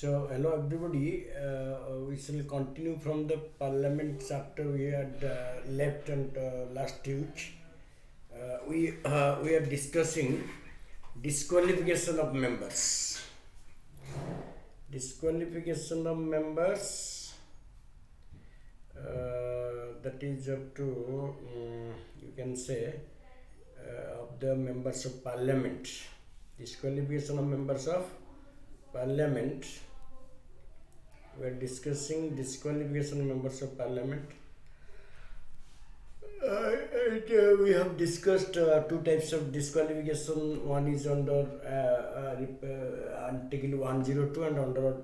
So, hello everybody. We shall continue from the Parliament chapter we had left on last week. We are discussing disqualification of members. Disqualification of members. That is up to you can say of the members of Parliament. Disqualification of members of Parliament. We are discussing disqualification of members of Parliament. We have discussed two types of disqualification. One is under Article 102 and under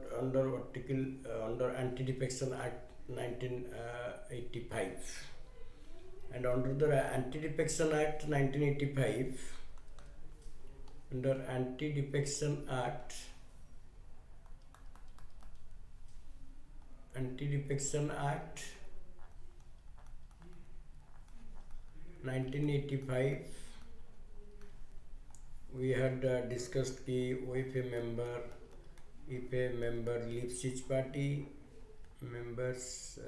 Article under Anti-Defection Act 1985. And under the Anti-Defection Act 1985, under Anti-Defection Act 1985, we had discussed कि if a member leaves his party, members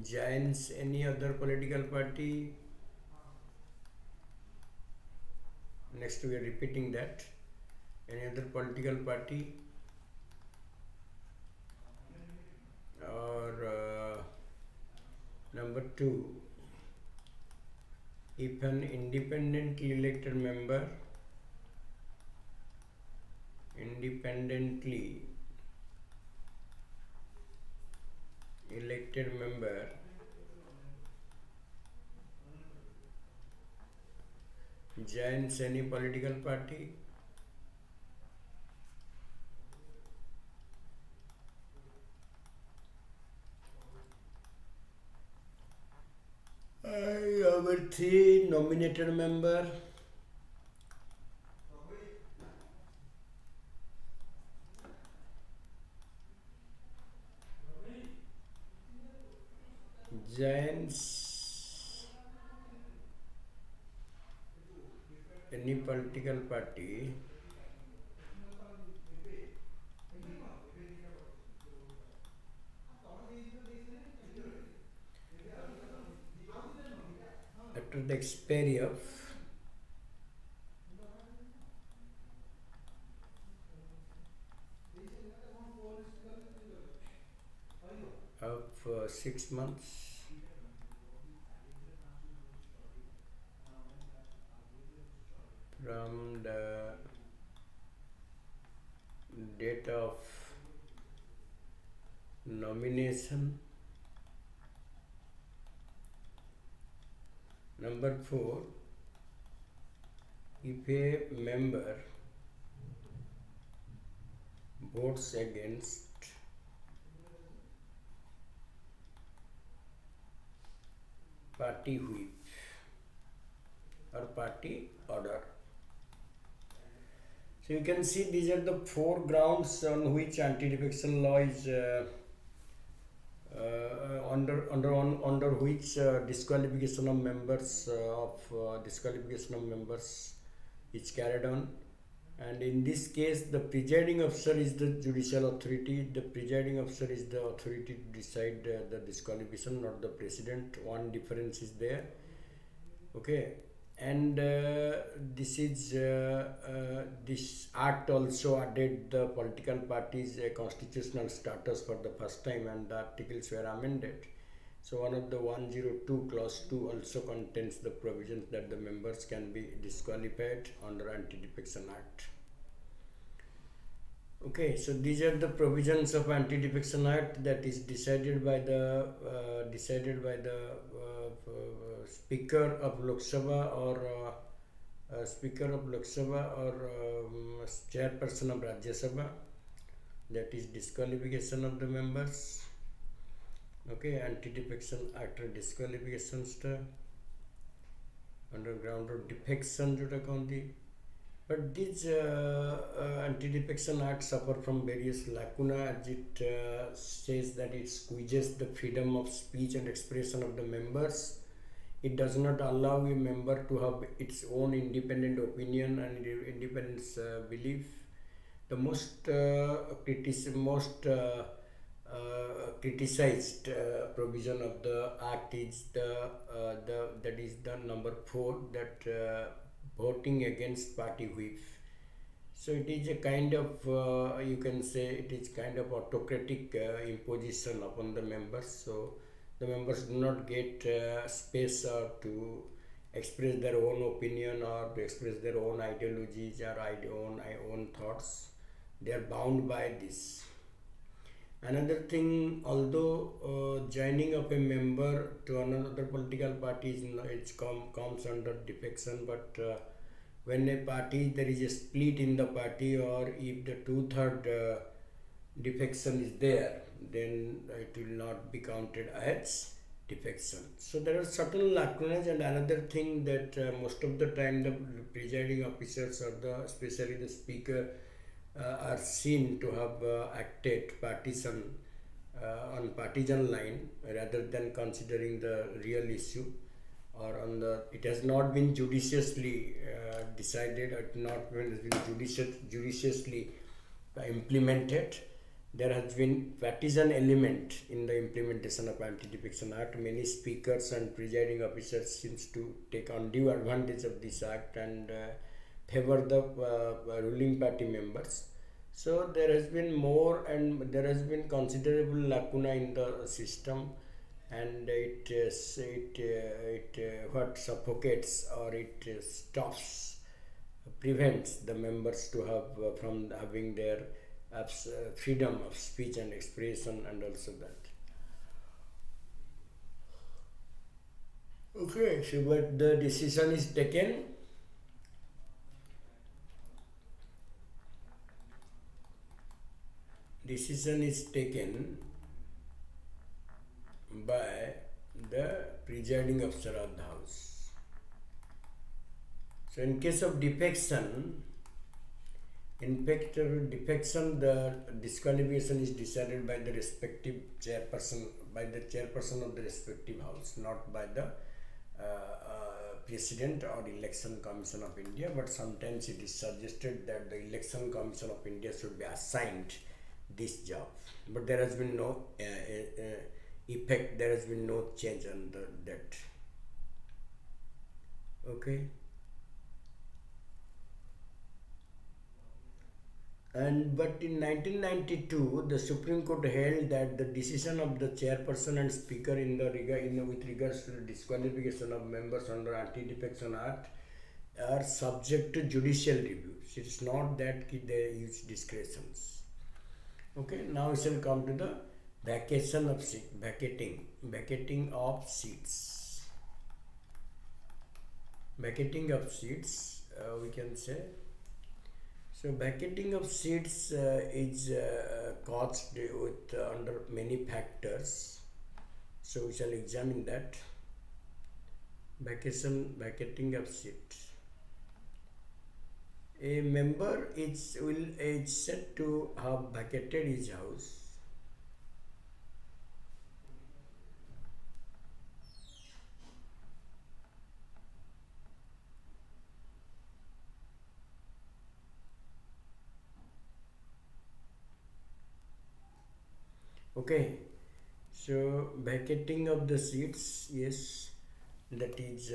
joins any other political party. Next we are repeating that, any other political party, or number 2, if an independently elected member joins any political party, number 3, nominated member joins any political party after the expiry of of 6 months from the date of nomination. Number 4, if a member votes against party whip or party order. So you can see these are the 4 grounds on which anti-defection law is under which disqualification of members is carried on. And in this case, the presiding officer is the judicial authority. The presiding officer is the authority to decide the disqualification, not the president. One difference is there. Okay, and this act also added the political parties a constitutional status for the first time, and the articles were amended. So one of the 102 clause 2 also contains the provisions that the members can be disqualified under Anti-Defection Act. Okay, so these are the provisions of Anti-Defection Act that is decided by the Speaker of Lok Sabha or Chairperson of Rajya Sabha. That is disqualification of the members. Okay, Anti-Defection Act disqualification under ground of defection jota kahandi. But these Anti-Defection Act suffer from various lacuna, as it says that it squeezes the freedom of speech and expression of the members. It does not allow a member to have its own independent opinion and independent belief. the criticized provision of the act is that is the number 4, that voting against party whip. So it is a kind of you can say it is kind of autocratic imposition upon the members. So the members do not get space to express their own opinion or to express their own ideologies or own thoughts. They are bound by this. Another thing, although joining of a member to another political party comes under defection, but when a party there is a split in the party, or if the 2/3 defection is there, then it will not be counted as defection. So there are certain lacunas, and another thing that most of the time the presiding officers or especially the speaker are seen to have acted on partisan line rather than considering the real issue, or it has not been judiciously decided, or not been judiciously implemented. There has been partisan element in the implementation of Anti-Defection Act. Many speakers and presiding officers seems to take undue advantage of this act and favor the ruling party members. So there has been considerable lacuna in the system, and it what suffocates, or it prevents the members to have from having their freedom of speech and expression, and also that. Okay, so but the decision is taken. Decision is taken by the presiding officer of the house. So in case of defection, the disqualification is decided by the respective chairperson, by the chairperson of the respective house, not by the President or Election Commission of India. But sometimes it is suggested that the Election Commission of India should be assigned this job, but there has been no effect, there has been no change on that. Okay. But in 1992, the Supreme Court held that the decision of the chairperson and speaker with regards to the disqualification of members under Anti-Defection Act are subject to judicial review. It is not that they use discretions. Okay, now we shall come to the vacating of seats. Vacating of seats, we can say. So vacating of seats is caused with under many factors. So we shall examine that. Vacating of seats. A member is said to have vacated his house Okay, so vacating of the seats, yes, that is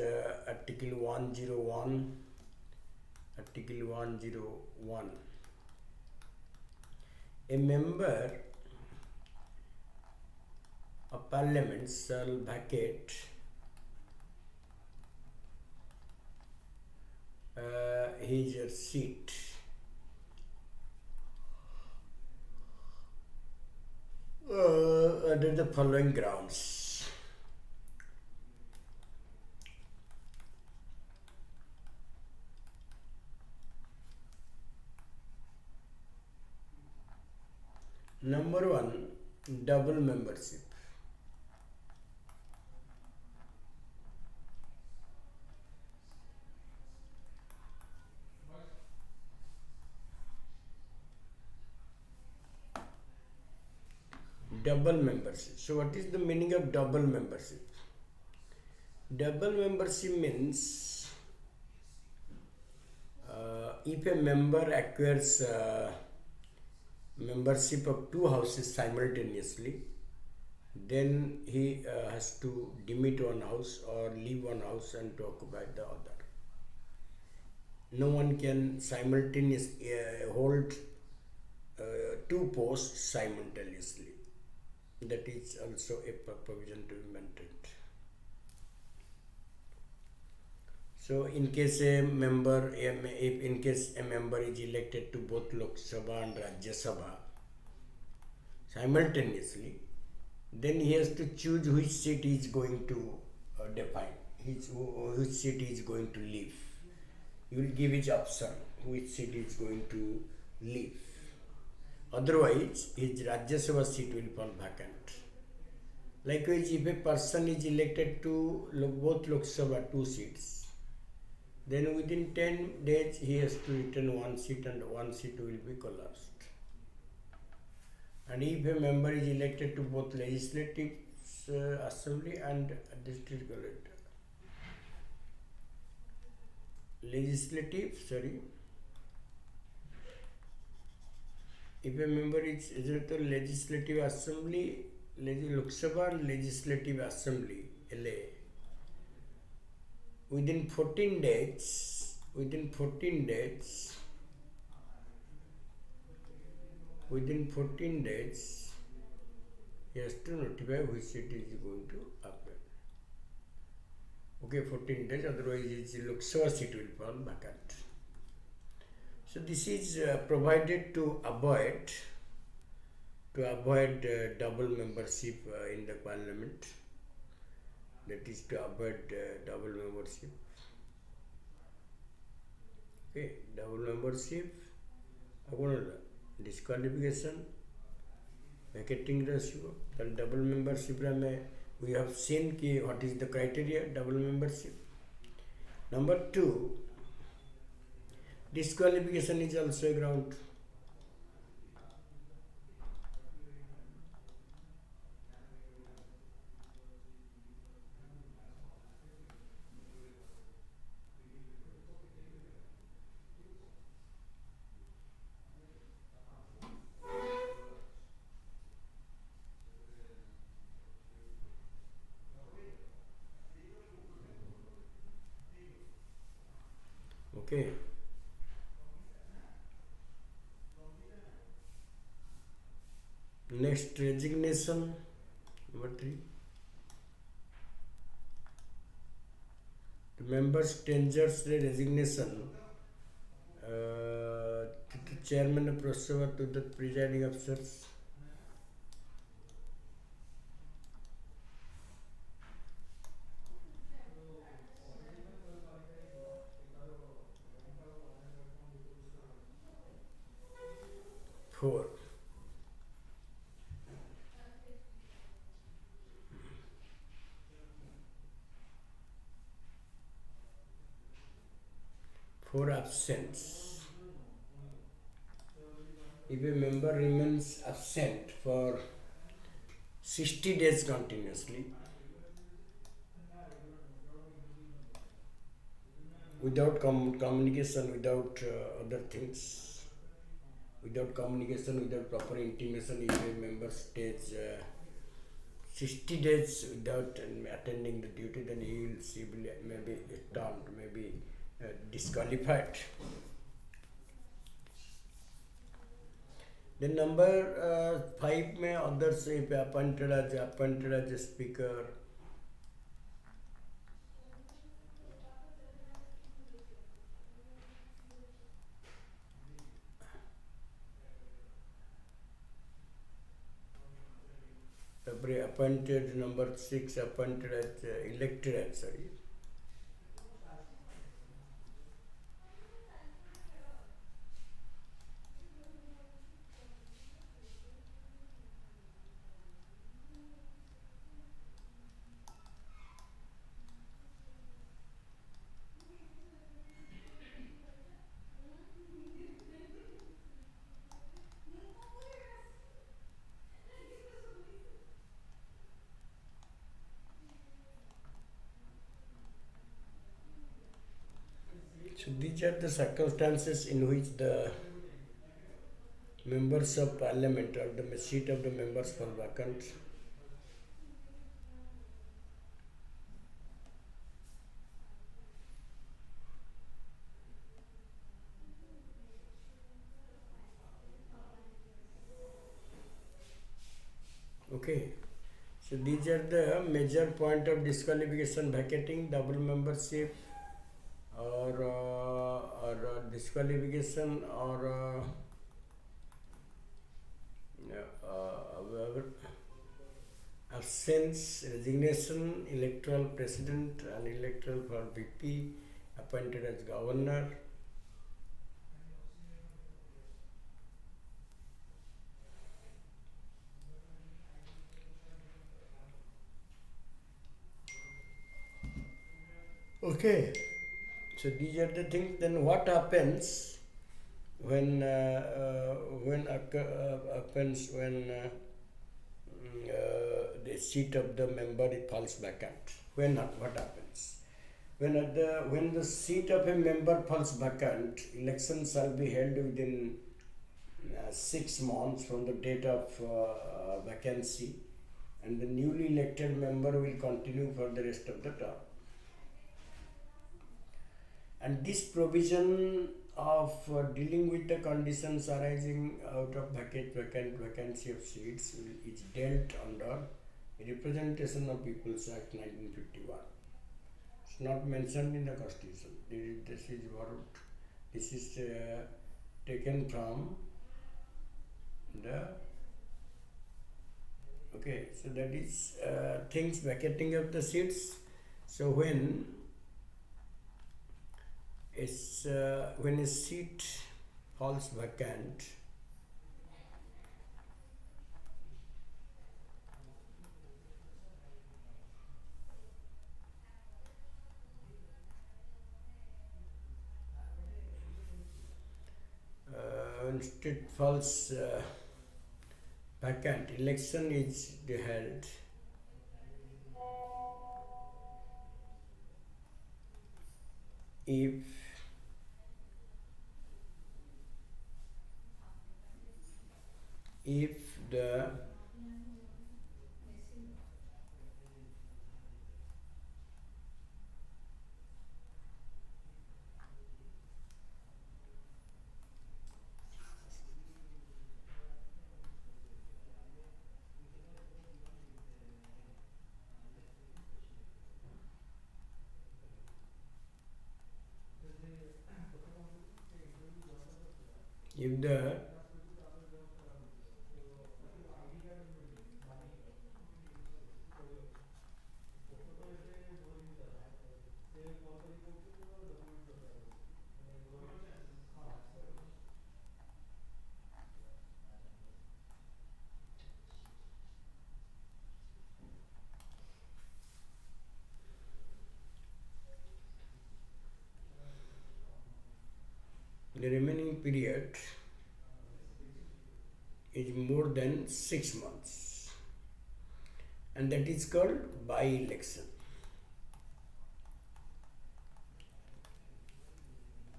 Article 101. Article 101. A member of Parliament shall vacate his seat under the following grounds. Number 1, double membership. Double membership. So what is the meaning of double membership? Double membership means if a member acquires membership of two houses simultaneously, then he has to demit one house or leave one house and to occupy the other. No one can simultaneously hold two posts simultaneously. That is also a provision to be maintained. So, in case a member, if in case a member is elected to both Lok Sabha and Rajya Sabha simultaneously, then he has to choose which seat he is going to define, which seat he is going to leave. He will give his option which seat he is going to leave. Otherwise, his Rajya Sabha seat will fall vacant. Likewise, if a person is elected to both Lok Sabha 2 seats, then within 10 days he has to return one seat and one seat will be collapsed. And if a member is elected to both legislative assembly and district if a member is elected to legislative assembly, Lok Sabha and legislative assembly LA, within 14 days he has to notify which seat is going to appear. Okay, 14 days, otherwise his Lok Sabha seat will fall vacant. So this is provided to avoid double membership in the parliament. That is to avoid double membership. Okay, double membership, disqualification, vacating ratio. Then double membership we have seen what is the criteria double membership. Number 2, disqualification is also a ground. Okay. Next, resignation. Number 3. The members tenders the resignation to the chairman of Press Sabha, to the presiding officers. Four. For absence. If a member remains absent for 60 days continuously without communication, without other things, without communication, without proper intimation, if a member stays 60 days without attending the duty, then he will maybe termed, maybe disqualified. Then number 5 may others if appointed as a speaker. Appointed, number 6 appointed as elected as, sorry. So these are the circumstances in which the members of parliament or the seat of the members for vacant. Okay, so these are the major point of disqualification: vacating, double membership, or disqualification, or absence, resignation, electoral president and electoral for VP, appointed as governor. Okay, so these are the things. Then what happens when happens when the seat of the member falls vacant? What happens? When the seat of a member falls vacant, election shall be held within 6 months from the date of vacancy, and the newly elected member will continue for the rest of the term. And this provision of dealing with the conditions arising out of vacancy of seats is dealt under Representation of People's Act 1951. It's not mentioned in the Constitution. This is taken from the. Okay, so that is things vacating of the seats. So when a seat falls vacant, when seat falls vacant, election is held if the if the remaining period is more than 6 months, and that is called by-election.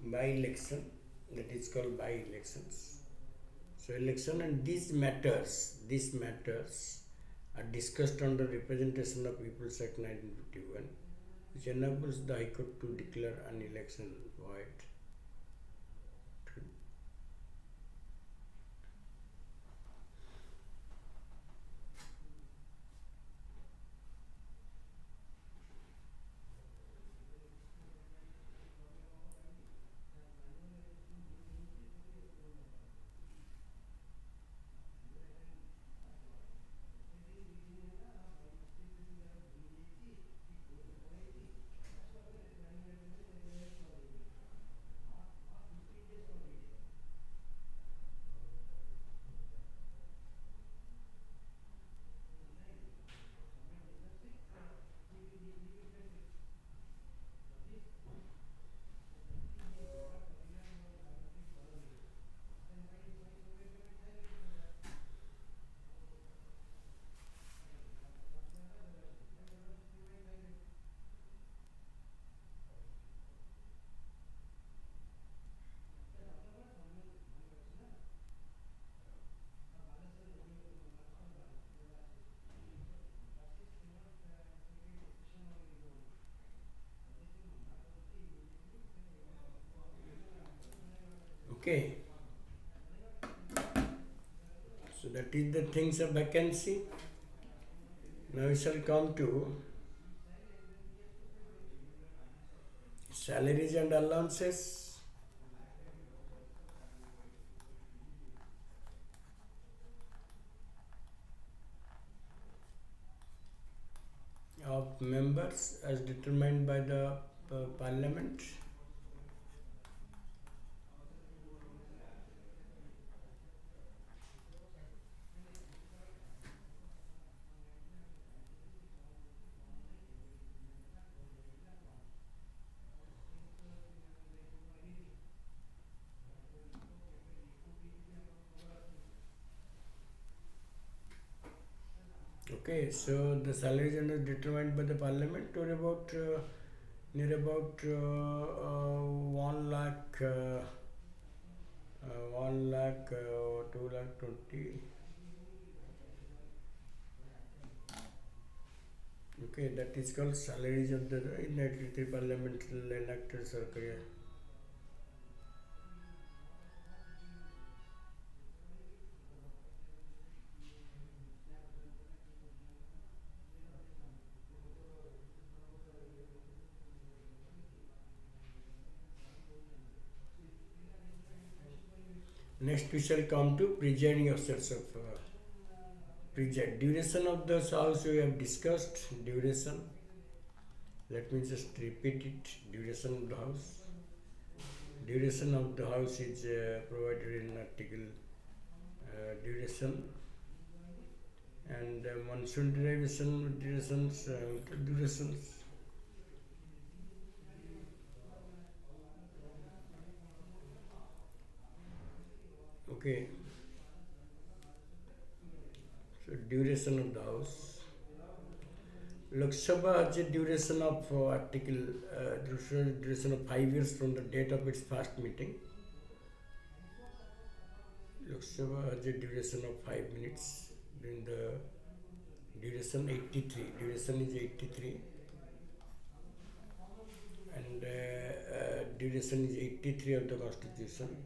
By-election, that is called by-elections. So election and these matters are discussed under Representation of People's Act 1951, which enables the High Court to declare an election void. Okay, so that is the things of vacancy. Now we shall come to salaries and allowances of members as determined by the parliament. Okay, so the salaries are determined by the parliament or about near about 1 lakh, 1 lakh, 2 lakh 20. Okay, that is called salaries of the in parliamental elected circle. Next, we shall come to presiding officers of preside. Duration of the house we have discussed. Duration. Let me just repeat it. Duration of the house. Duration of the house is provided in article duration, and monsoon derivation durations. Okay. So duration of the house. Lok Sabha has a duration of duration of 5 years from the date of its first meeting. Lok Sabha has a duration of 5 minutes. Then the duration 83. Duration is 83, and duration is 83 of the Constitution.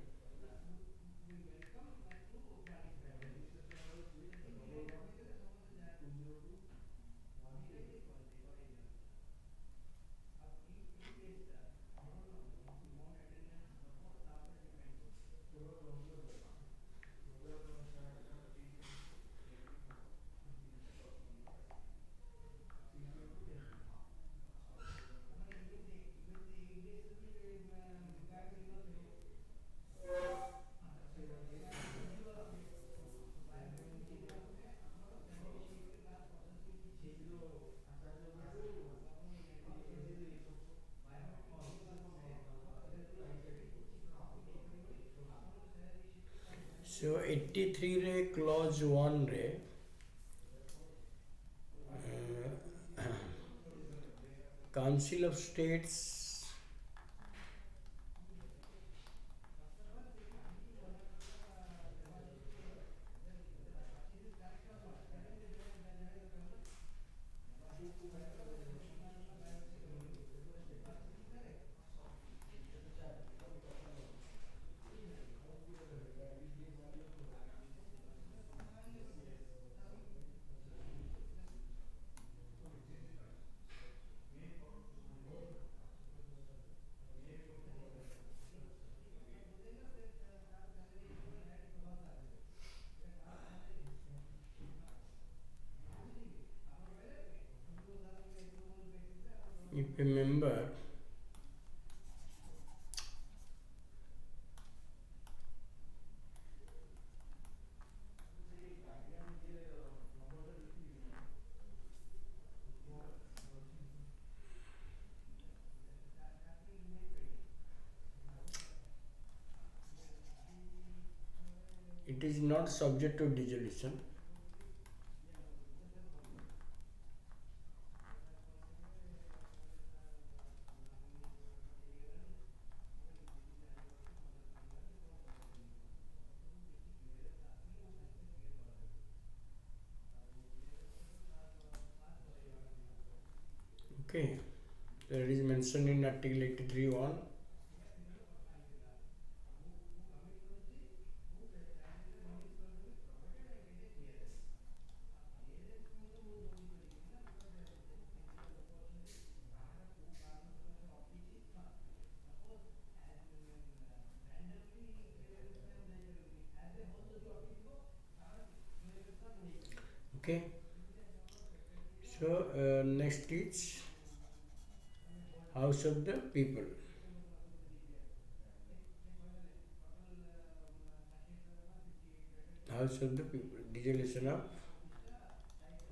So 83 re clause 1 re Council of States if a member it is not subject to dissolution. Okay, that is mentioned in Article 83(1). next is House of the People. House of the People. Dissolution of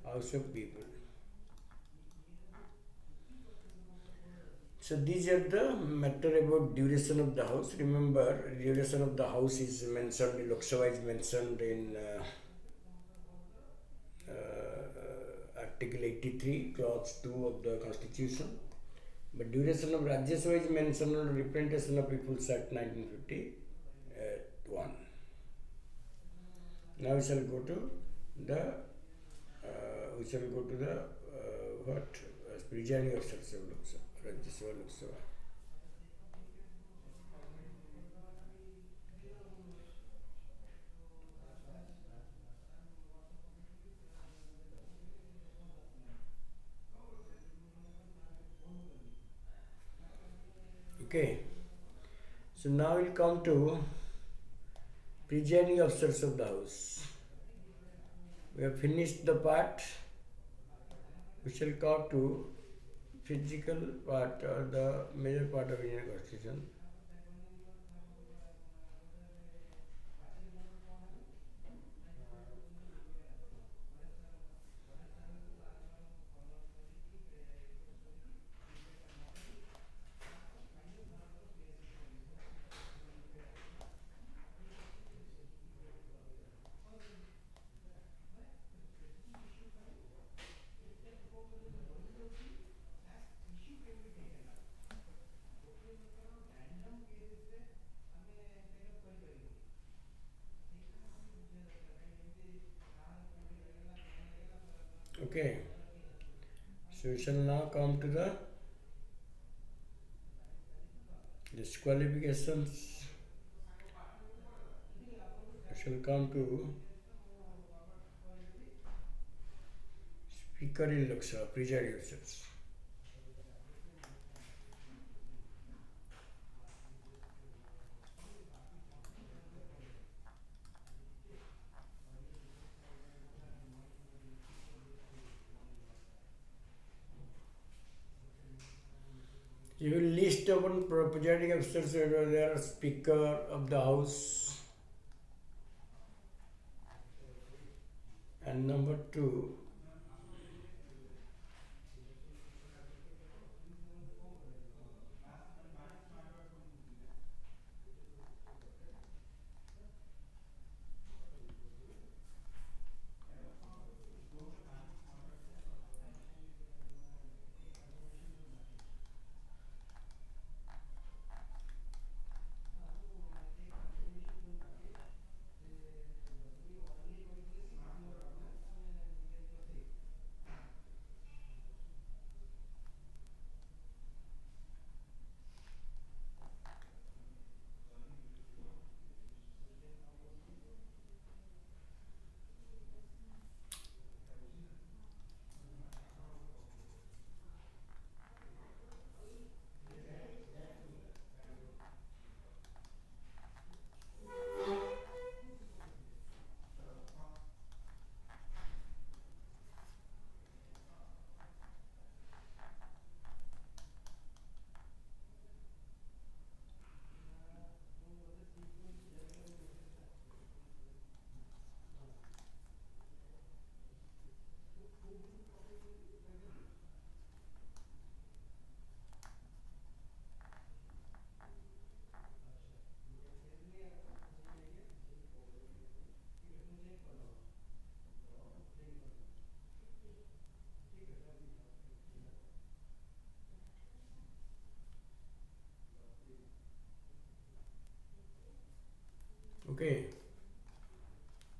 House of People. So these are the matter about duration of the house. Remember, duration of the house is mentioned, Lok Sabha is mentioned in Article 83, Clause 2 of the Constitution. But duration of Rajya Sabha is mentioned on Representation of People's Act 1951. Now we shall go to the presiding officers of Lok Sabha, Rajya Sabha, Lok Sabha. Okay. So now we'll come to presiding officers of the house. We have finished the part. We shall come to physical part or the major part of Indian Constitution. Okay. So we shall now come to the disqualifications. We shall come to Speaker in Lok Sabha, presiding officers. You will list upon presiding officers whether they are Speaker of the House, and number 2, okay.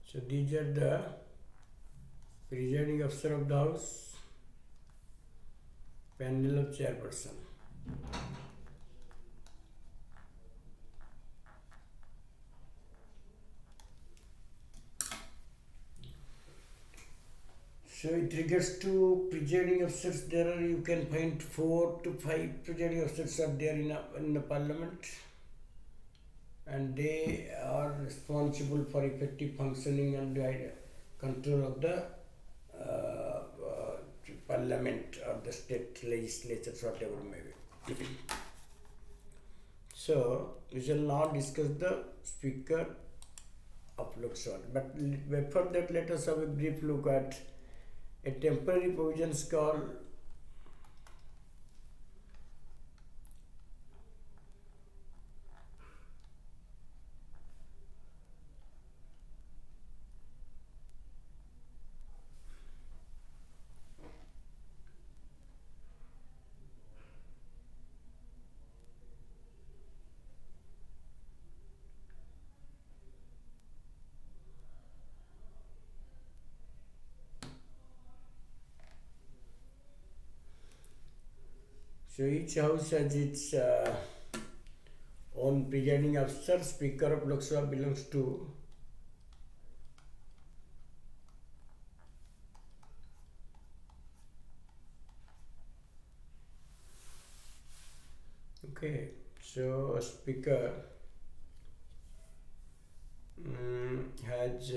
So these are the presiding officer of the House, panel of chairperson. So it regards to presiding officers, there are, you can find 4 to 5 presiding officers are there in the parliament, and they are responsible for effective functioning and control of the parliament or the state legislatures, whatever may be. So we shall now discuss the Speaker of Lok Sabha. But before that, let us have a brief look at a temporary provisions called so each house has its own presiding officer. Speaker of Lok Sabha belongs to okay. So a speaker has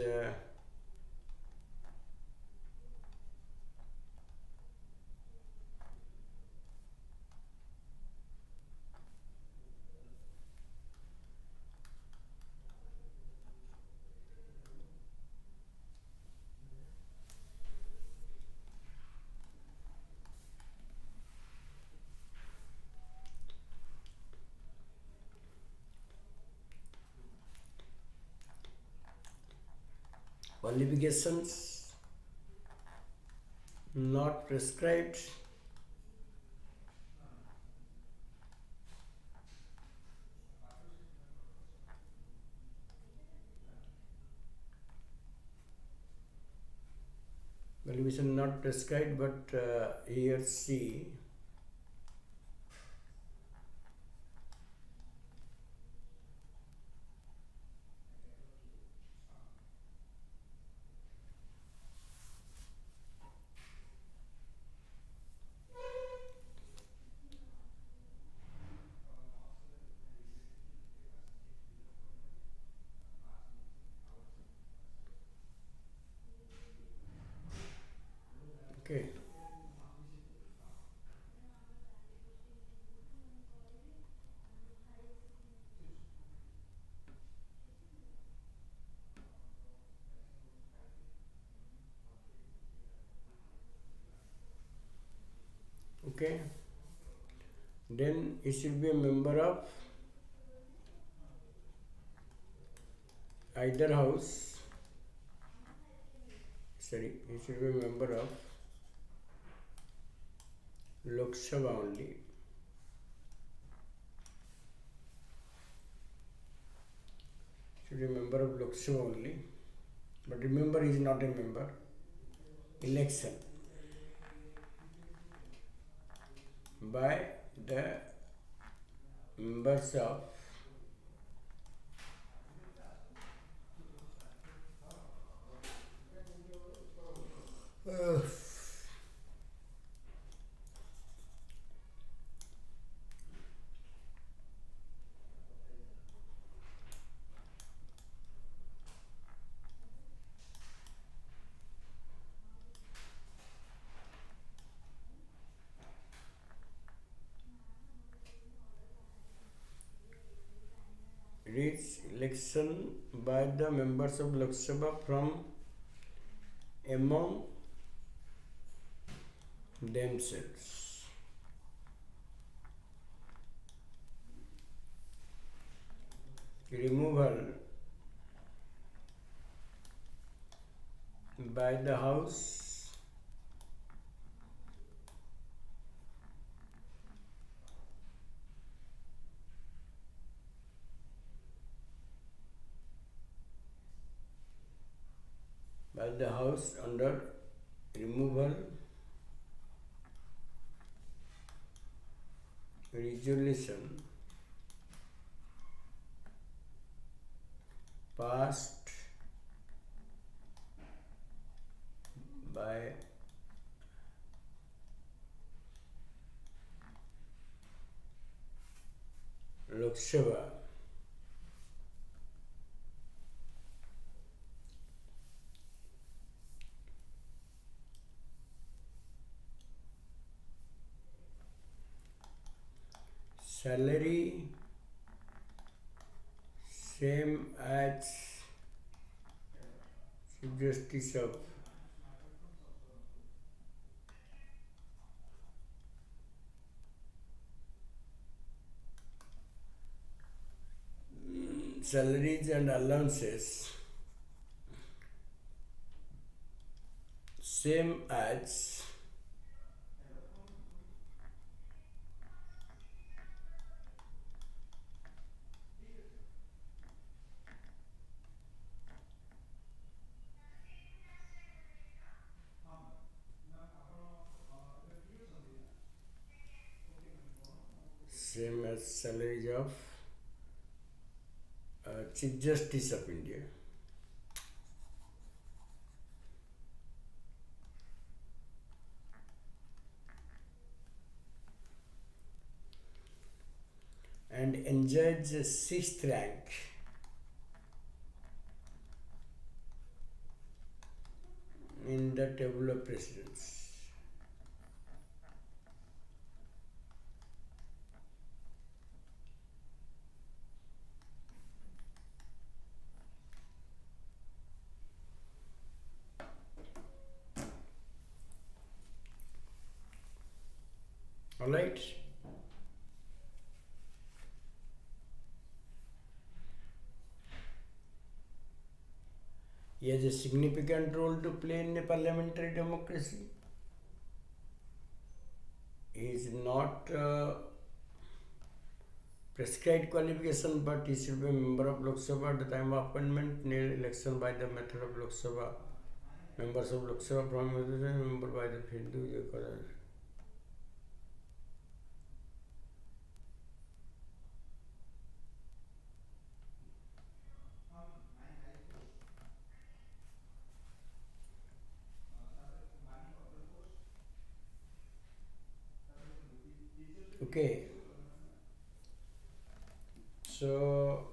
qualifications not prescribed, qualification not prescribed, but he or she okay. Okay, then he should be a member of either house. Sorry, he should be a member of Lok Sabha only. Should be a member of Lok Sabha only. But remember, he is not a member. Election by the members of reads election by the members of Lok Sabha from among themselves. Removal by the House under removal resolution passed by Lok Sabha salary same as Chief Justice of salaries and allowances same as salaries of Chief Justice of India. And enjoys the sixth rank in the table of precedence. Alright. He has a significant role to play in a parliamentary democracy. He is not prescribed qualification, but he should be a member of Lok Sabha at the time of appointment, near election by the method of Lok Sabha. Members of Lok Sabha from member by the Hindu. Okay. So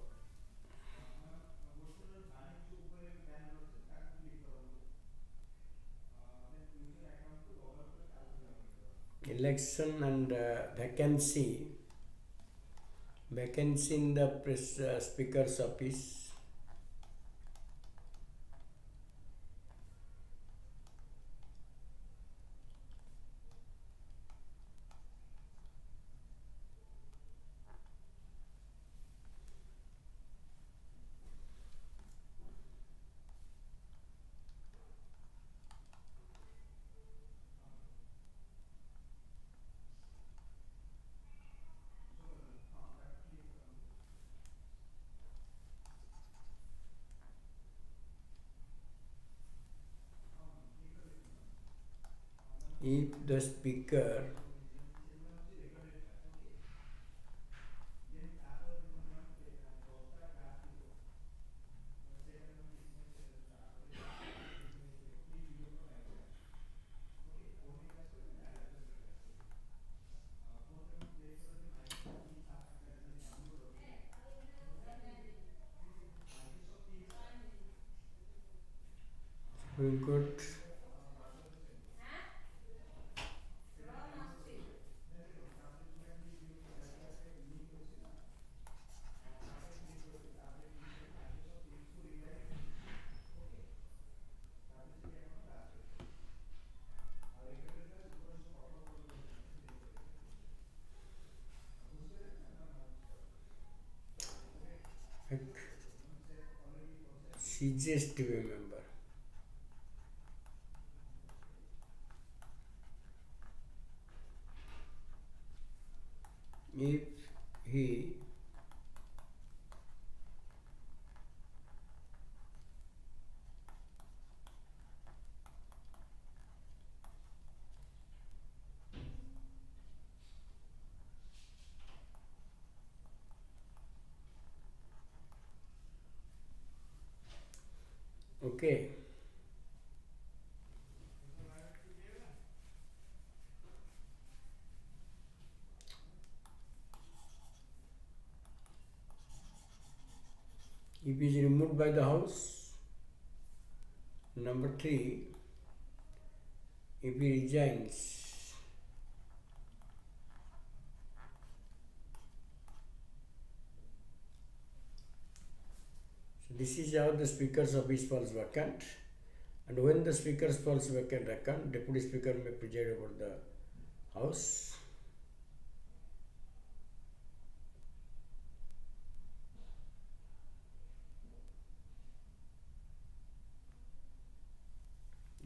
election and vacancy in the speaker's office. If the speaker we got CJS to be a member. If he okay. If he is removed by the House, number 3, if he resigns, This is how the speaker's office falls vacant. And when the speaker falls vacant, deputy speaker may preside over the house.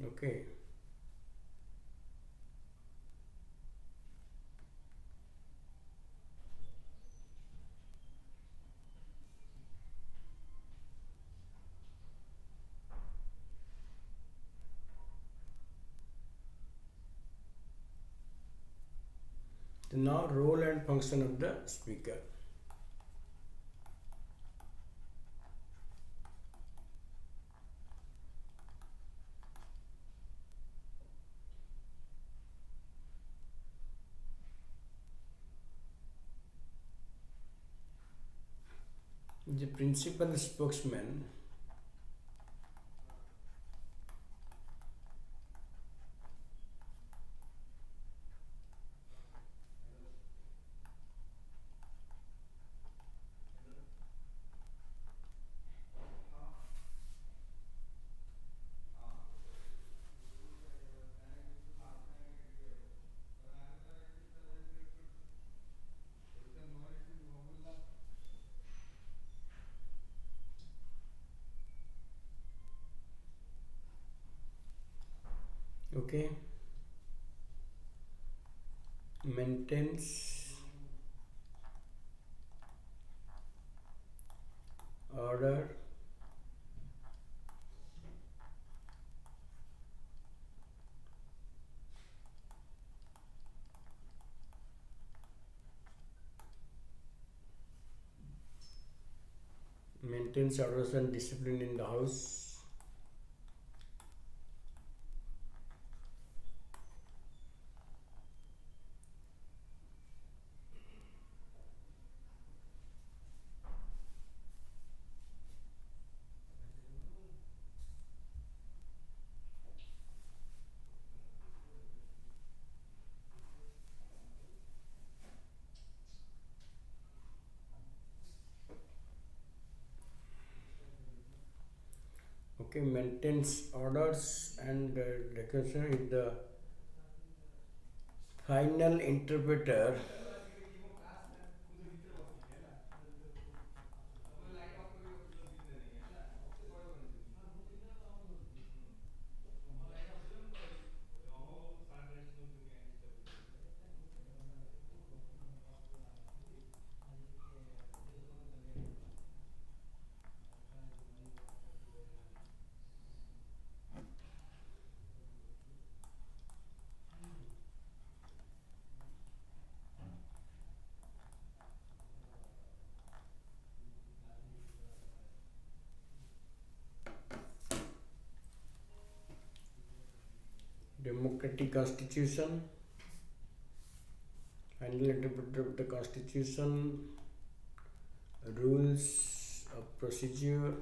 Okay. So now role and function of the speaker. The principal spokesman okay maintains order maintains orders and discipline in the house. Okay, maintains orders and declaration is the final interpreter democratic constitution, final interpreter of the constitution, rules of procedure,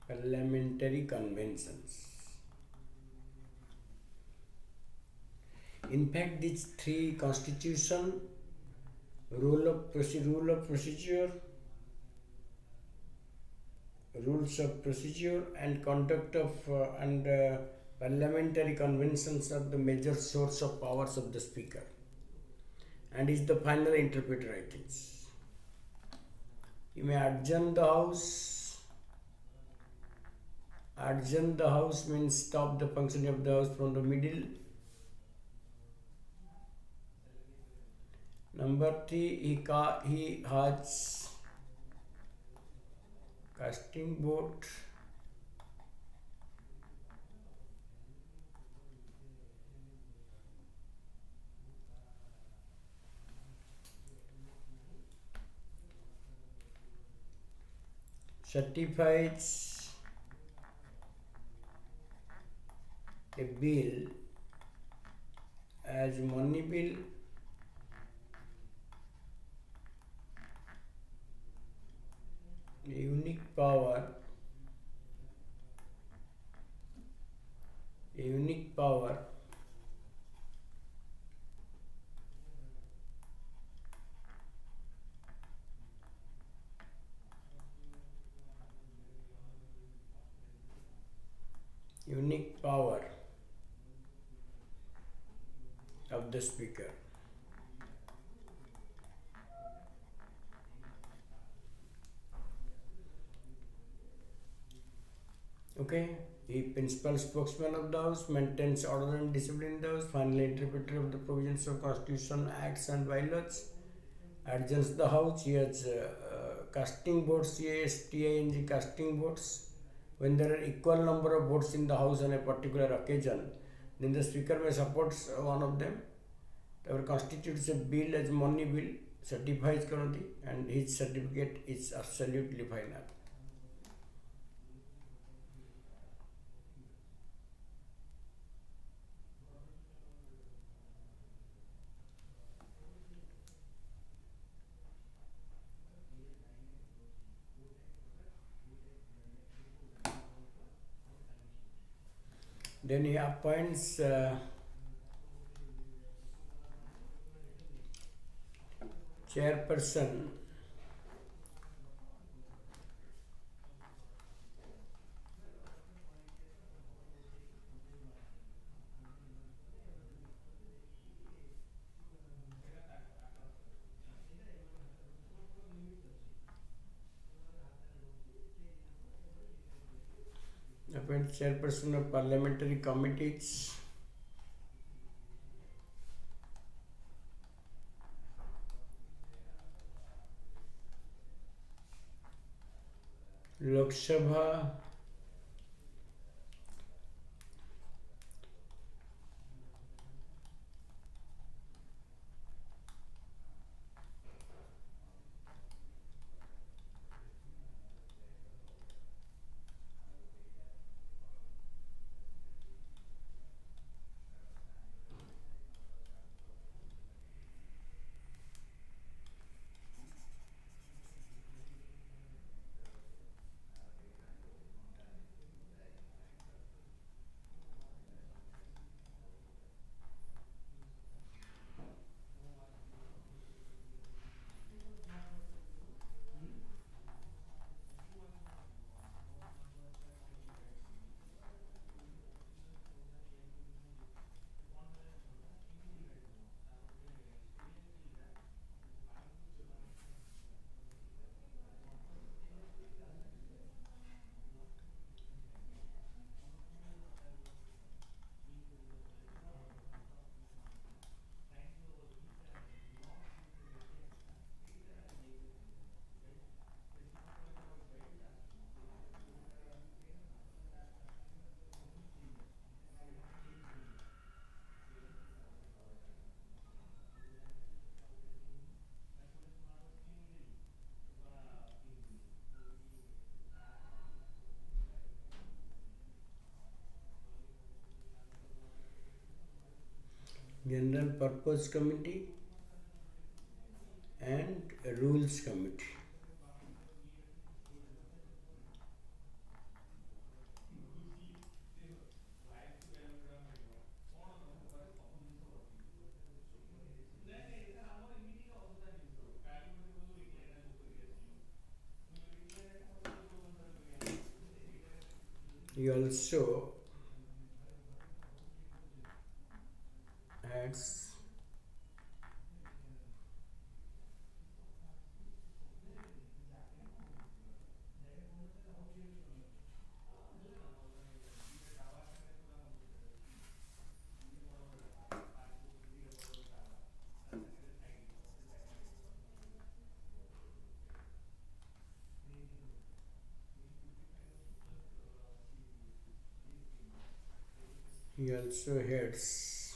parliamentary conventions. In fact, these three: constitution, rule of procedure, rules of procedure, and conduct of and parliamentary conventions are the major source of powers of the speaker, and is the final interpreter, I think. You may adjourn the house. Adjourn the house means stop the functioning of the house from the middle. Number 3, he has casting vote. Certifies a bill as money bill, unique power, unique power unique power of the speaker. Okay, he principal spokesman of the house, maintains order and discipline in the house, finally interpreter of the provisions of constitution, acts and bylaws, adjourns the house. He has casting votes, CASTING casting votes. When there are equal number of votes in the house on a particular occasion, then the speaker may support one of them. Our constitutes a bill as money bill, certifies Karati, and his certificate is absolutely final. Then he appoints chairperson of parliamentary committees, Lok Sabha, General Purpose Committee, and Rules Committee. He also adds he also heads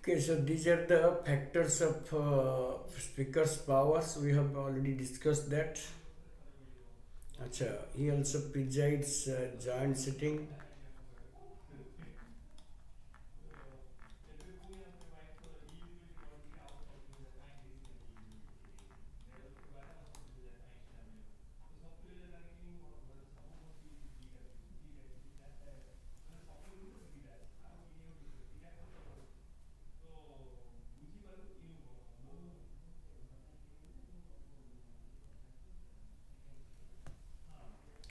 Okay, so these are the factors of speaker's powers. We have already discussed that. Acha, he also presides joint sitting.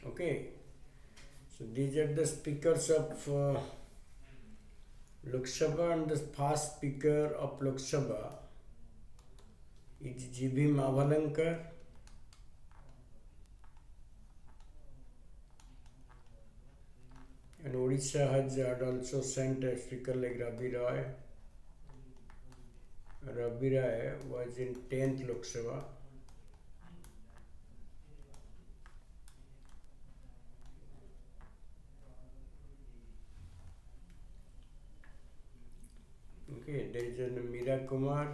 Okay, so these are the speakers of Lok Sabha, and the first speaker of Lok Sabha is G.B. Mavalankar. And Odisha has had also sent a speaker like Ravi Roy. Ravi Roy was in 10th Lok Sabha. Okay, there is a Meera Kumar.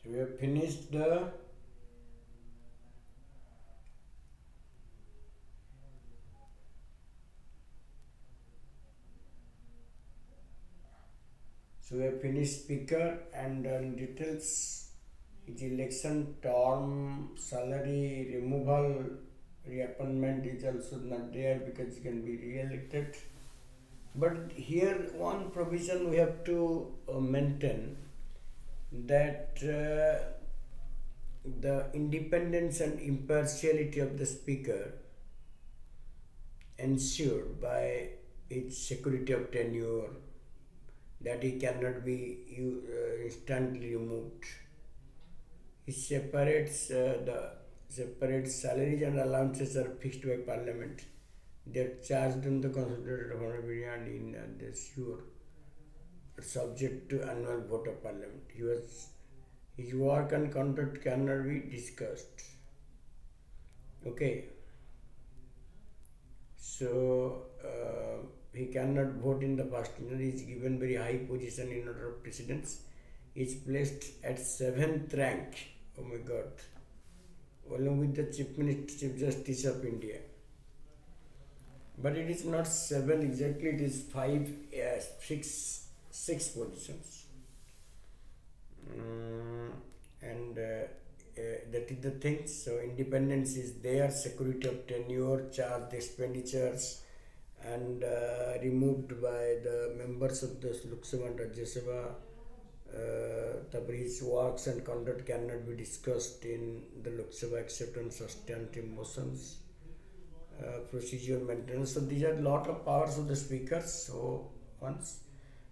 So we have finished the speaker and details is election term, salary removal, reappointment is also not there because it can be re-elected. But here one provision we have to maintain, that the independence and impartiality of the speaker ensured by its security of tenure, that he cannot be instantly removed. He separates separate salaries and allowances are fixed by Parliament. They are charged on the consolidated honorary and in the sure subject to annual vote of Parliament. His work and conduct cannot be discussed. Okay. So he cannot vote in the first instance. He is given very high position in order of precedence. He is placed at 7th rank. Oh my God! Along with the Chief Minister, Chief Justice of India. But it is not 7 exactly. It is 5, 6 positions. And that is the thing. So independence is there, security of tenure, charged expenditures, and removed by the members of the Lok Sabha and Rajya Sabha. His works and conduct cannot be discussed in the Lok Sabha except on substantive motions. Procedural maintenance. So these are lot of powers of the speakers. So once.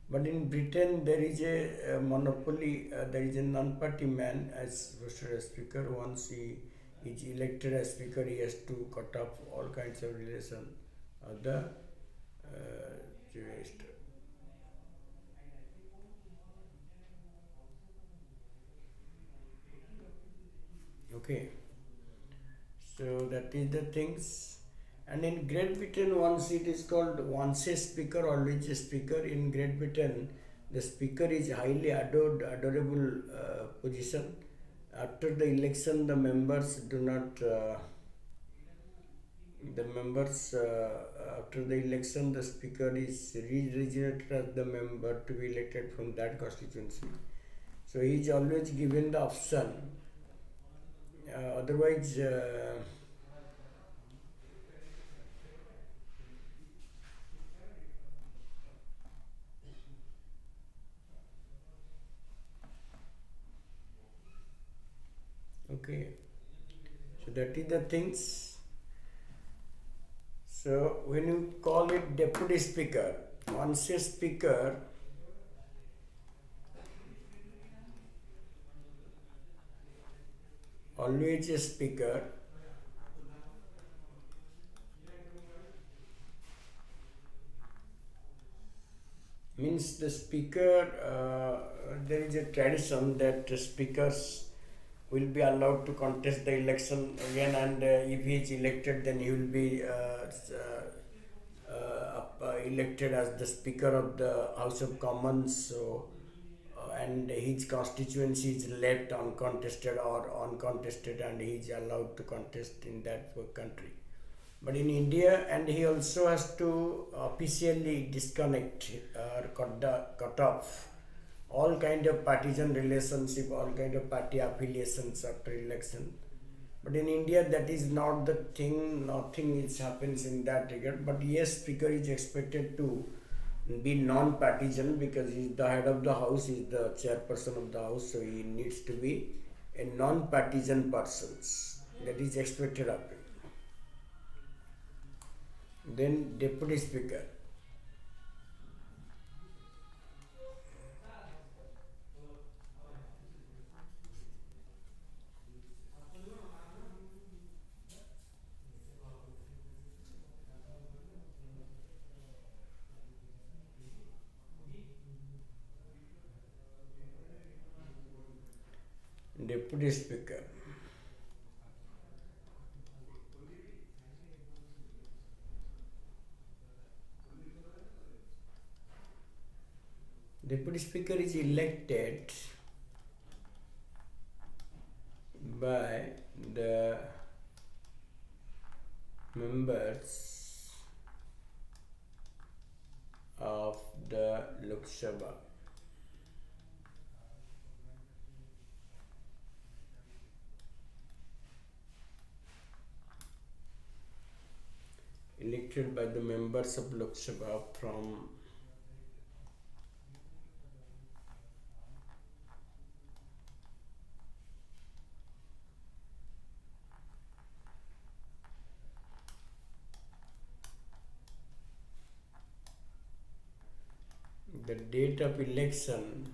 But in Britain, there is a monopoly, there is a non-party man as rostered as speaker. Once he is elected as speaker, he has to cut off all kinds of relation of the jurist. Okay. So that is the things. And in Great Britain, once it is called once a speaker, always a speaker. In Great Britain, the speaker is highly adorable position. After the election, the members do not. After the election, the speaker is regenerated as the member to be elected from that constituency. So he is always given the option. Otherwise. Okay, so that is the things. So when you call it deputy speaker, once a speaker always a speaker means the speaker, there is a tradition that the speakers will be allowed to contest the election again, and if he is elected, then he will be elected as the Speaker of the House of Commons. So, and his constituency is left uncontested or uncontested, and he is allowed to contest in that country. But in India, and he also has to officially disconnect or cut off all kind of partisan relationship, all kind of party affiliations after election. But in India, that is not the thing. Nothing is happens in that regard. But yes, speaker is expected to be non-partisan because he is the head of the house, he is the chairperson of the house, so he needs to be a non-partisan person. That is expected of him. Then deputy speaker. Deputy speaker. Deputy speaker is elected by the members of the Lok Sabha. Elected by the members of Lok Sabha from the date of election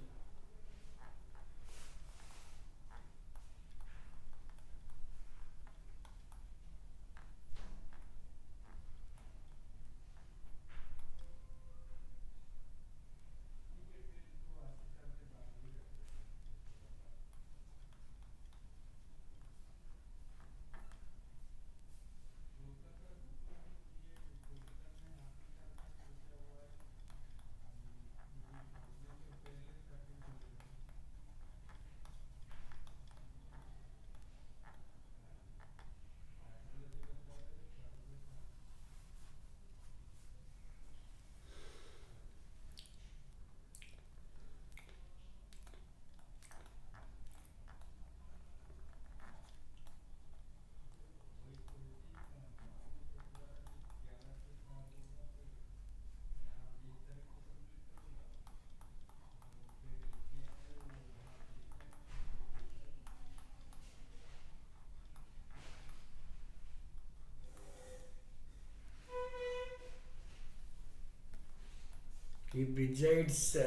he presides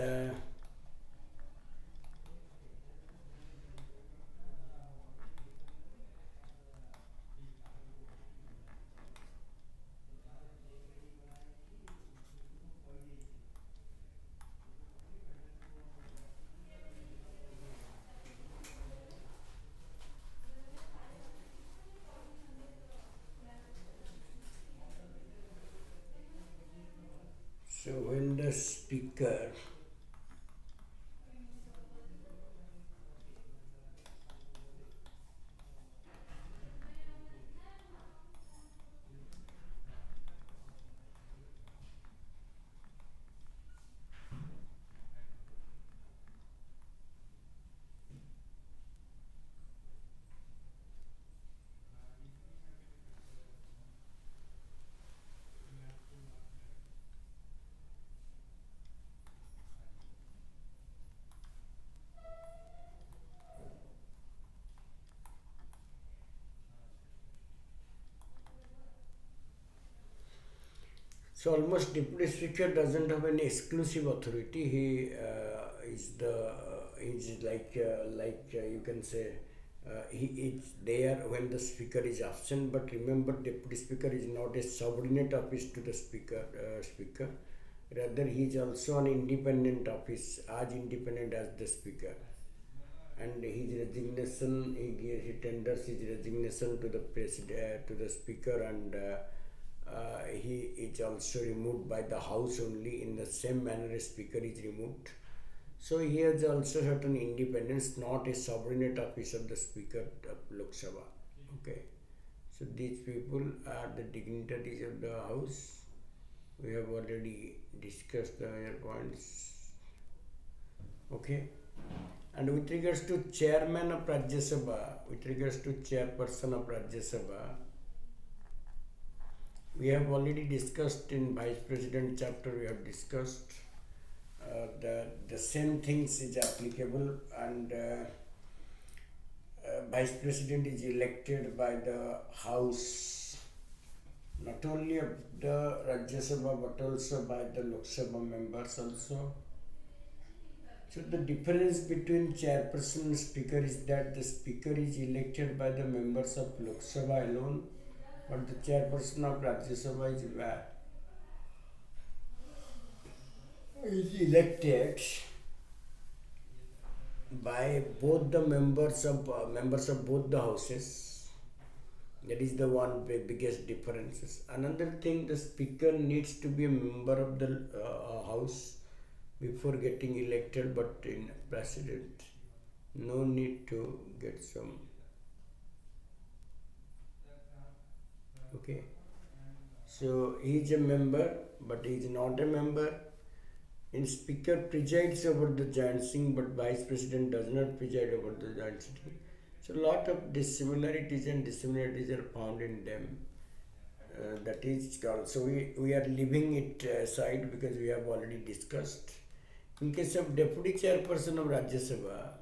so when the speaker So almost deputy speaker doesn't have any exclusive authority. He is the is like you can say he is there when the speaker is absent. But remember, deputy speaker is not a subordinate office to the speaker. Rather, he is also an independent office, as independent as the speaker. And his resignation, he tenders his resignation to the president, to the speaker, and he is also removed by the house only in the same manner a speaker is removed. So he has also certain independence, not a subordinate office of the speaker of Lok Sabha. Okay. So these people are the dignitaries of the house. We have already discussed the other points. Okay. And with regards to chairman of Rajya Sabha, with regards to chairperson of Rajya Sabha, we have already discussed in Vice President chapter, we have discussed the same things is applicable, and Vice President is elected by the House, not only of the Rajya Sabha but also by the Lok Sabha members also. So the difference between chairperson and speaker is that the speaker is elected by the members of Lok Sabha alone, but the chairperson of Rajya Sabha is elected by both the members of both the houses. That is the one biggest differences. Another thing, the speaker needs to be a member of the house before getting elected, but in president, no need to get some. Okay. So he is a member, but he is not a member. And speaker presides over the joint sitting, but vice president does not preside over the joint sitting. So a lot of dissimilarities and dissimilarities are found in them. That is called. So we are leaving it aside because we have already discussed. In case of deputy chairperson of Rajya Sabha,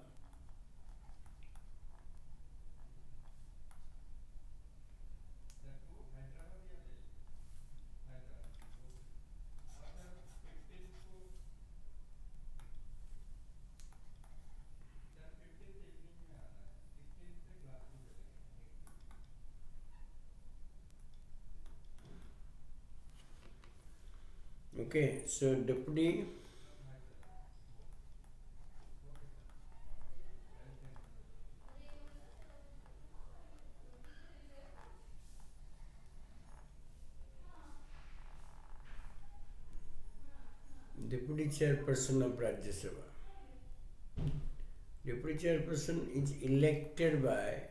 okay, so deputy chairperson of Rajya Sabha. Deputy chairperson is elected by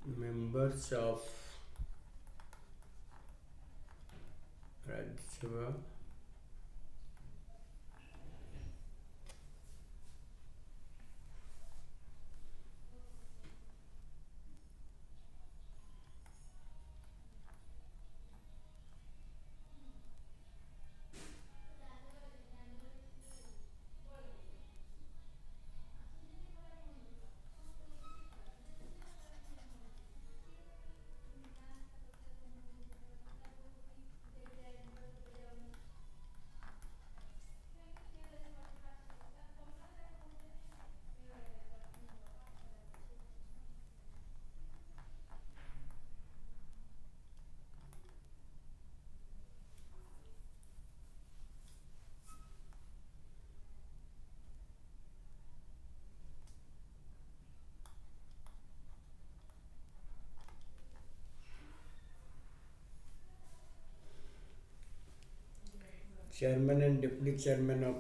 members of Rajya Sabha chairman and deputy chairman of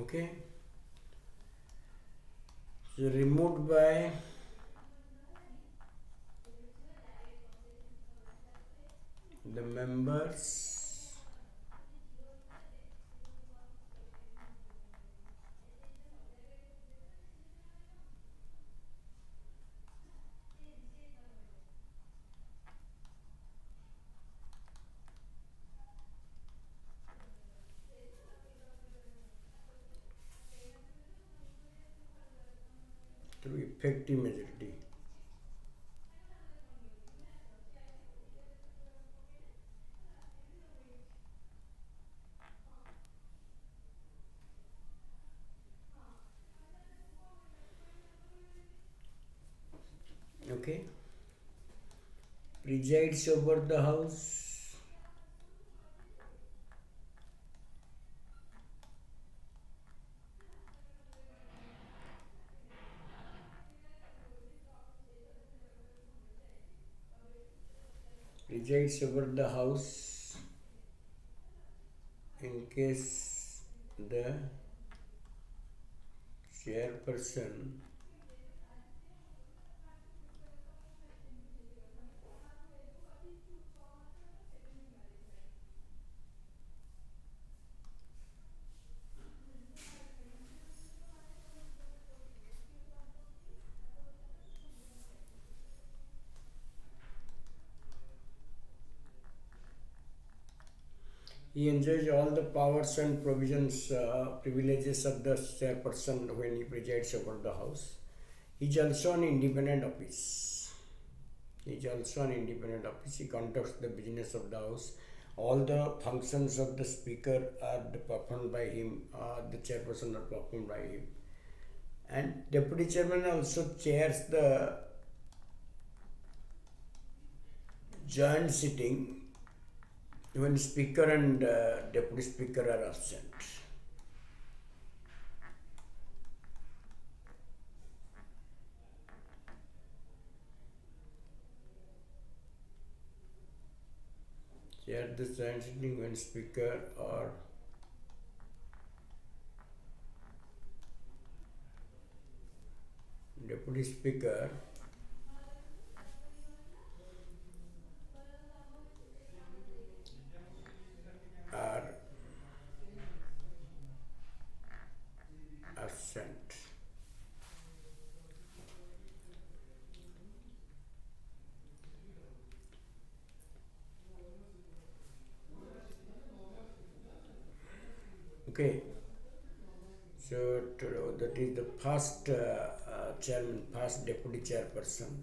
Okay, so removed by the members through effective majority. Okay, presides over the house, presides over the house in case the chairperson he enjoys all the powers and privileges of the chairperson when he presides over the house. He is also an independent office. He conducts the business of the house. All the functions of the speaker are performed by him, the chairperson are performed by him. And deputy chairman also chairs the joint sitting when speaker and deputy speaker are absent. Chair the joint sitting when speaker or deputy speaker are absent. Okay, so that is the first chairman, first deputy chairperson.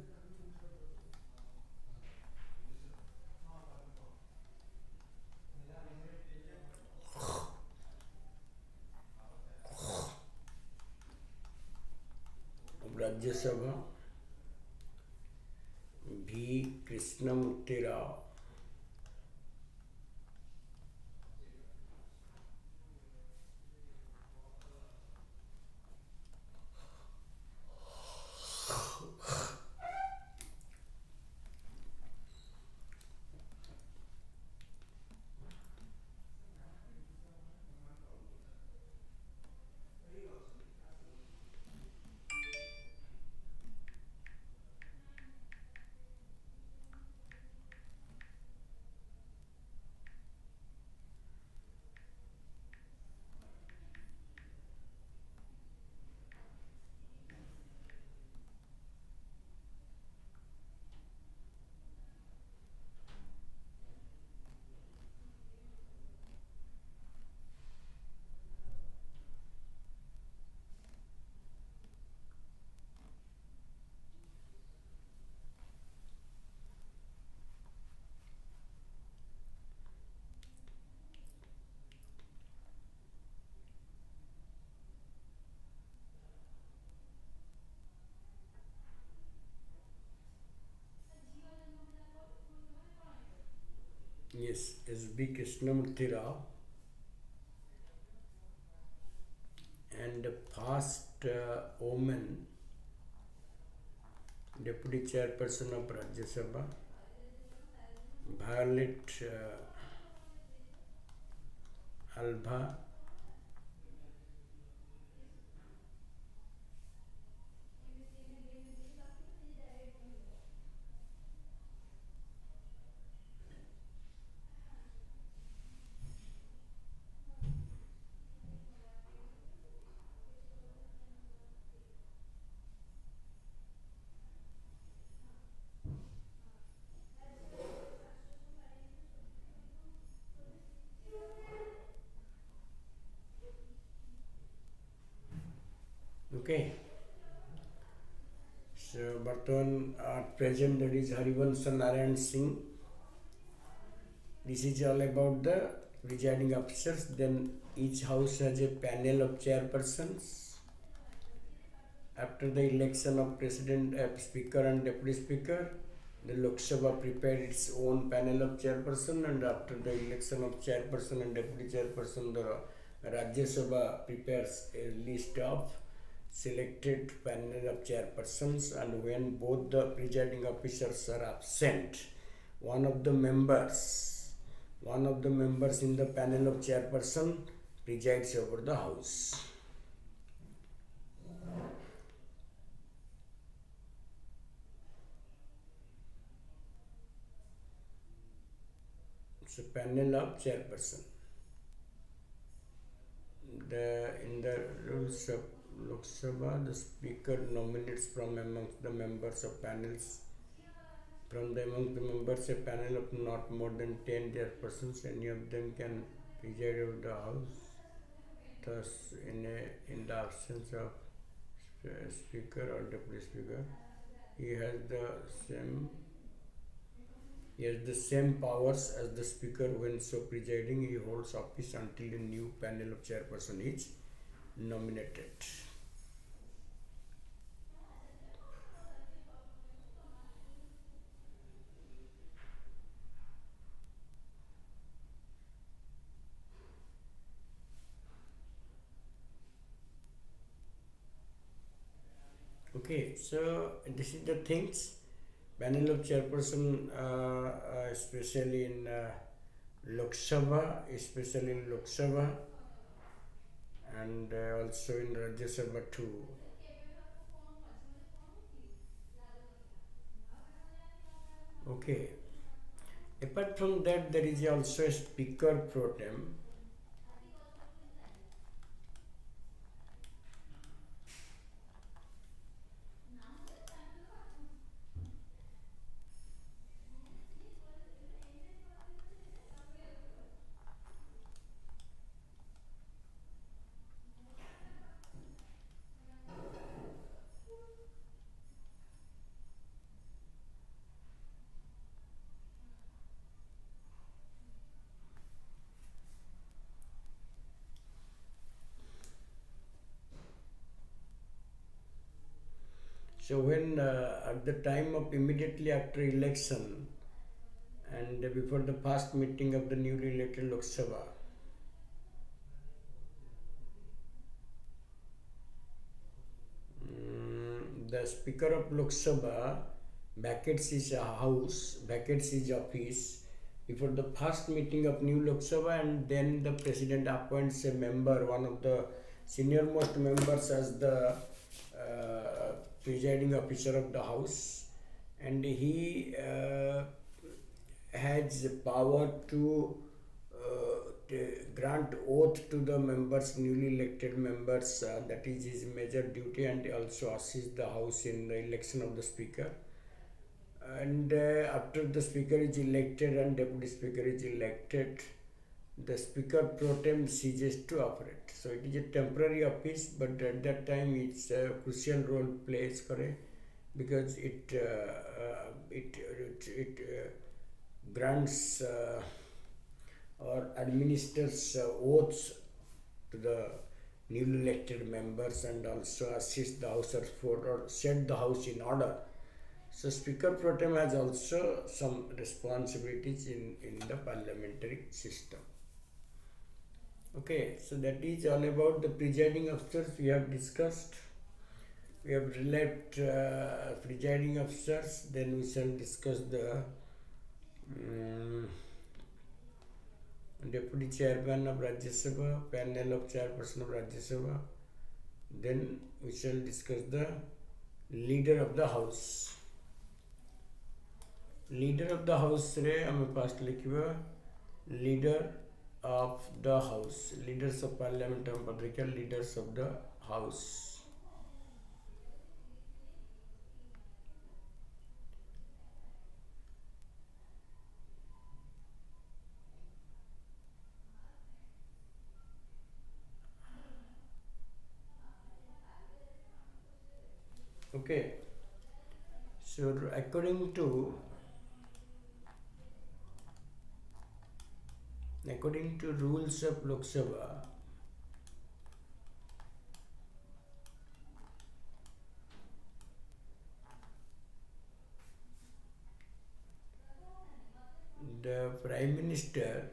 of Rajya Sabha, V. Krishnamurti Rao. Yes, S.B. Krishnamurti Rao. And the first woman, deputy chairperson of Rajya Sabha, Violet Alva Barton at present there is Harivansh Narayan Singh. This is all about the presiding officers. Then each house has a panel of chairpersons. After the election of president, speaker and deputy speaker, the Lok Sabha prepared its own panel of chairperson, and after the election of chairperson and deputy chairperson, the Rajya Sabha prepares a list of selected panel of chairpersons, and when both the presiding officers are absent, one of the members in the panel of chairperson presides over the house. So panel of chairperson. In the rules of Lok Sabha, the speaker nominates from amongst the members of panels. Among the members, a panel of not more than 10 chairpersons, any of them can preside over the house. Thus, in the absence of speaker or deputy speaker, he has the same powers as the speaker when so presiding. He holds office until a new panel of chairperson is nominated. Okay, so this is the things. Panel of chairperson, especially in Lok Sabha, and also in Rajya Sabha too. Okay. Apart from that, there is also a speaker pro tem. So when at the time of immediately after election and before the first meeting of the newly elected Lok Sabha, the Speaker of Lok Sabha vacates his office before the first meeting of new Lok Sabha, and then the President appoints a member, one of the senior most members, as the presiding officer of the House, and he has power to grant oath to the members, newly elected members. That is his major duty, and also assist the House in the election of the Speaker. And after the Speaker is elected and Deputy Speaker is elected, the Speaker pro tem ceases to operate. So it is a temporary office, but at that time it's a crucial role plays because it grants or administers oaths to the newly elected members, and also assists the House or set the House in order. So Speaker pro tem has also some responsibilities in the parliamentary system. Okay, so that is all about the presiding officers we have discussed. We have left presiding officers, then we shall discuss the Deputy Chairman of Rajya Sabha, panel of Chairperson of Rajya Sabha. Then we shall discuss the Leader of the House. Leader of the House रे हमें first लिखिबा Leader of the House, Leaders of Parliament हम पत्रिका Leaders of the House. Okay. So according to rules of Lok Sabha, the Prime Minister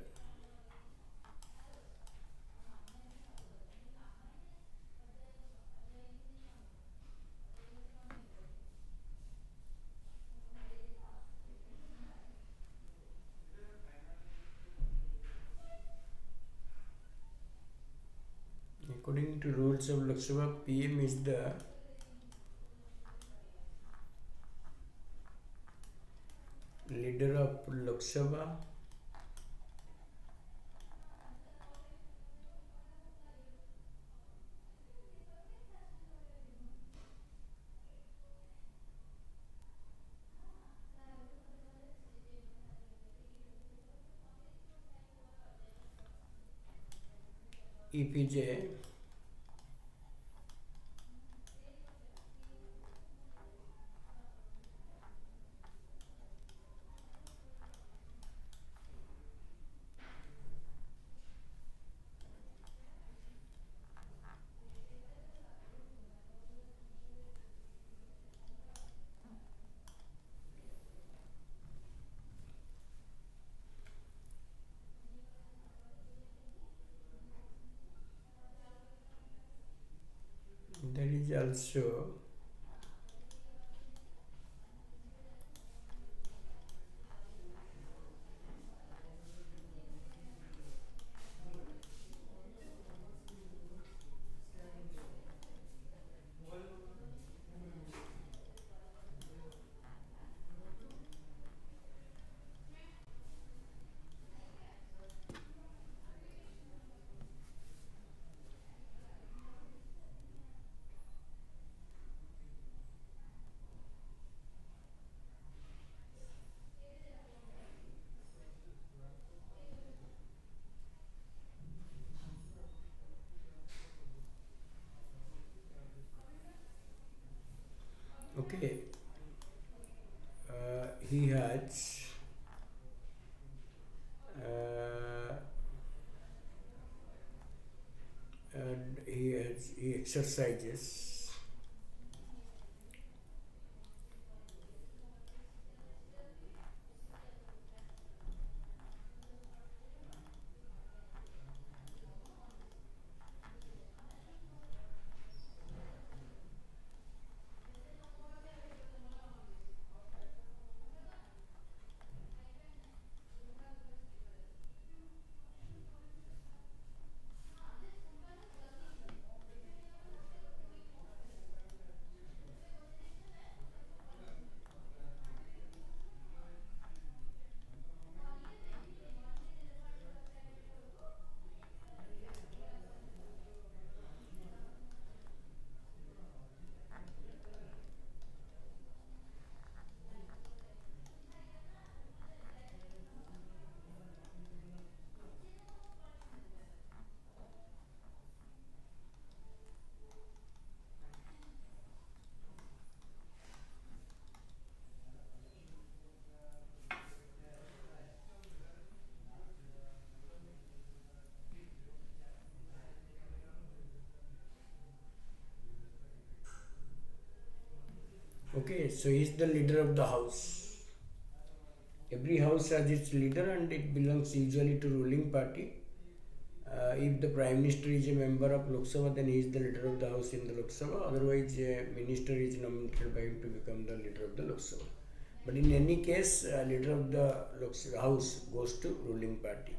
according to rules of Lok Sabha, PM is the leader of Lok Sabha EPJ that is also okay. He has uh, and he exercises okay, so he is the leader of the house. Every house has its leader and it belongs usually to ruling party. If the Prime Minister is a member of Lok Sabha, then he is the leader of the house in the Lok Sabha. Otherwise, a minister is nominated by him to become the leader of the Lok Sabha. But in any case, leader of the Lok Sabha house goes to ruling party.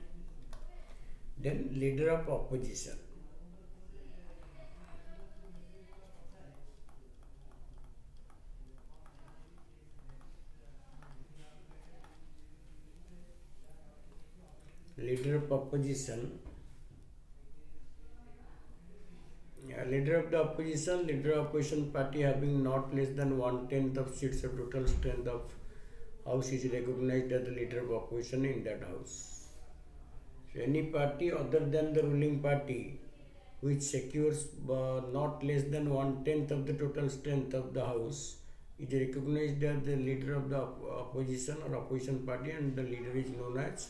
Then leader of opposition. Leader of opposition. Leader of the opposition, leader of opposition party having not less than 1/10 of seats of total strength of house is recognized as the leader of opposition in that house. So any party other than the ruling party which secures not less than 1/10 of the total strength of the house is recognized as the leader of the opposition or opposition party, and the leader is known as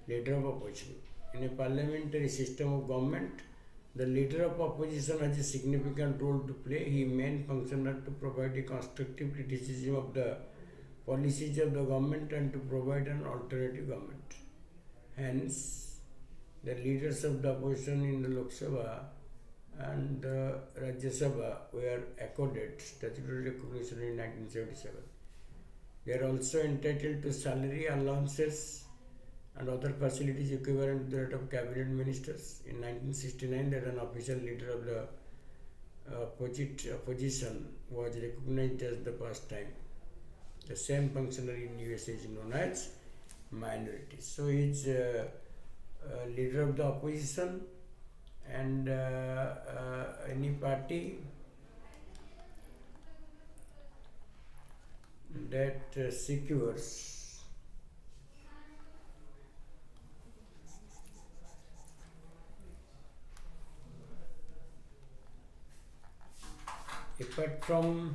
leader of opposition. In a parliamentary system of government, the leader of opposition has a significant role to play. His main function is to provide a constructive criticism of the policies of the government and to provide an alternative government. Hence, the leaders of the opposition in the Lok Sabha and the Rajya Sabha were accorded statutory recognition in 1977. They are also entitled to salary allowances and other facilities equivalent to that of cabinet ministers. In 1969, that an official leader of the opposition was recognized as the first time. The same functionary in USA is known as minority. So he is leader of the opposition, and any party that secures apart from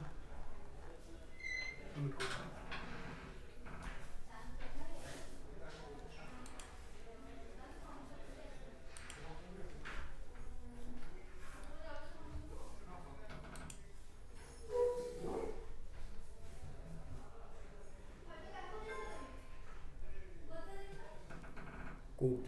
court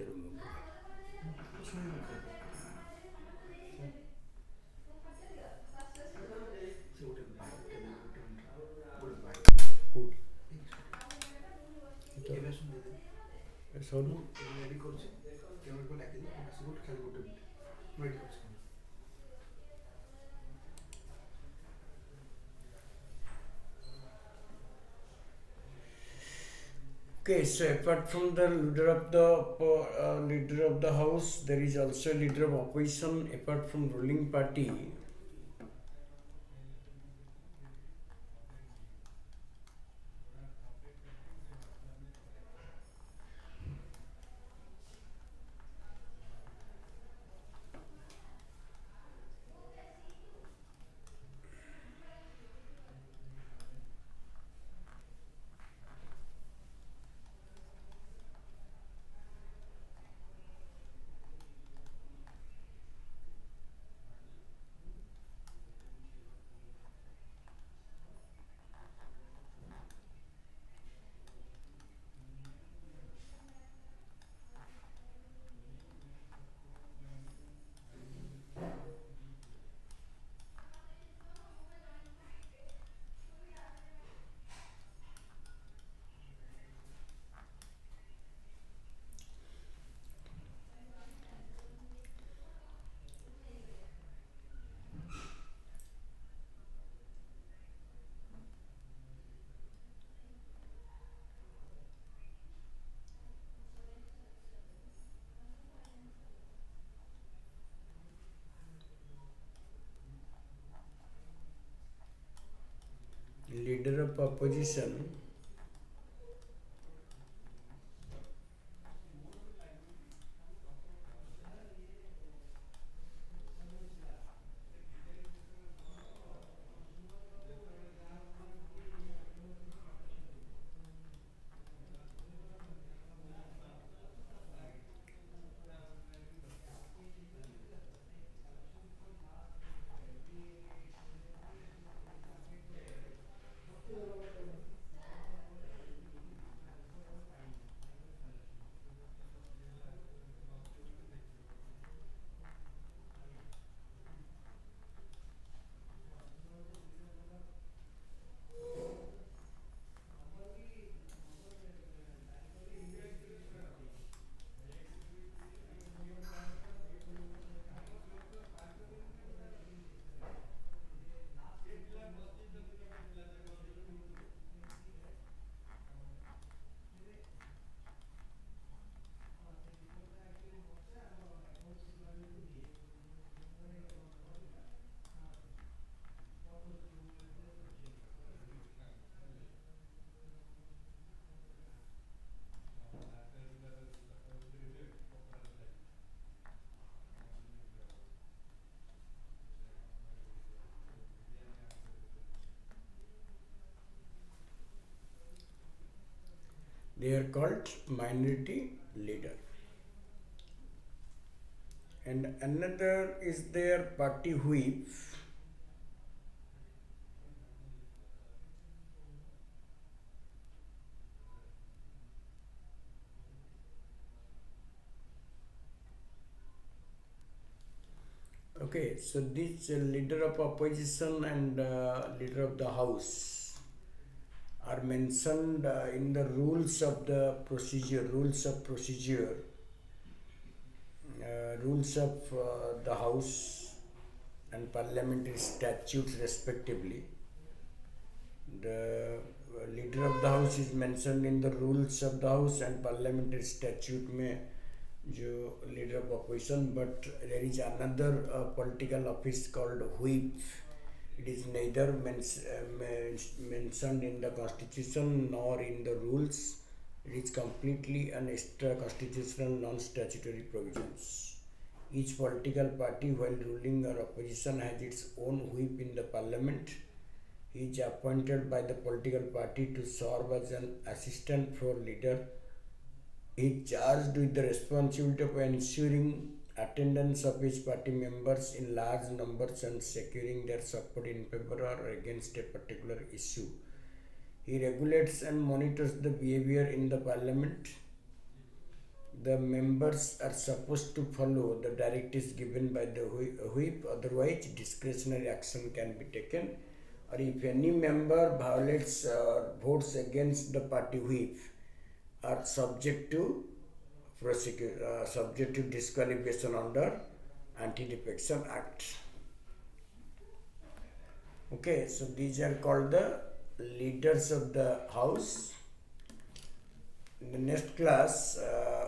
sorry. Okay, so apart from the leader of the house, there is also a leader of opposition apart from ruling party. Leader of opposition They are called minority leader. And another is their party whip. Okay, so this leader of opposition and leader of the house are mentioned in the rules of the procedure, rules of the house and parliamentary statutes respectively. The leader of the house is mentioned in the rules of the house and parliamentary statute में जो leader of opposition, but there is another political office called whip. It is neither mentioned in the constitution nor in the rules. It is completely an extra constitutional non-statutory provisions. Each political party while ruling or opposition has its own whip in the parliament. He is appointed by the political party to serve as an assistant floor leader. He is charged with the responsibility of ensuring attendance of his party members in large numbers and securing their support in favor or against a particular issue. He regulates and monitors the behavior in the parliament. The members are supposed to follow the directives given by the whip, otherwise discretionary action can be taken. Or if any member violates or votes against the party whip, are subject to disqualification under Anti-Defection Act. Okay, so these are called the leaders of the house. In the next class,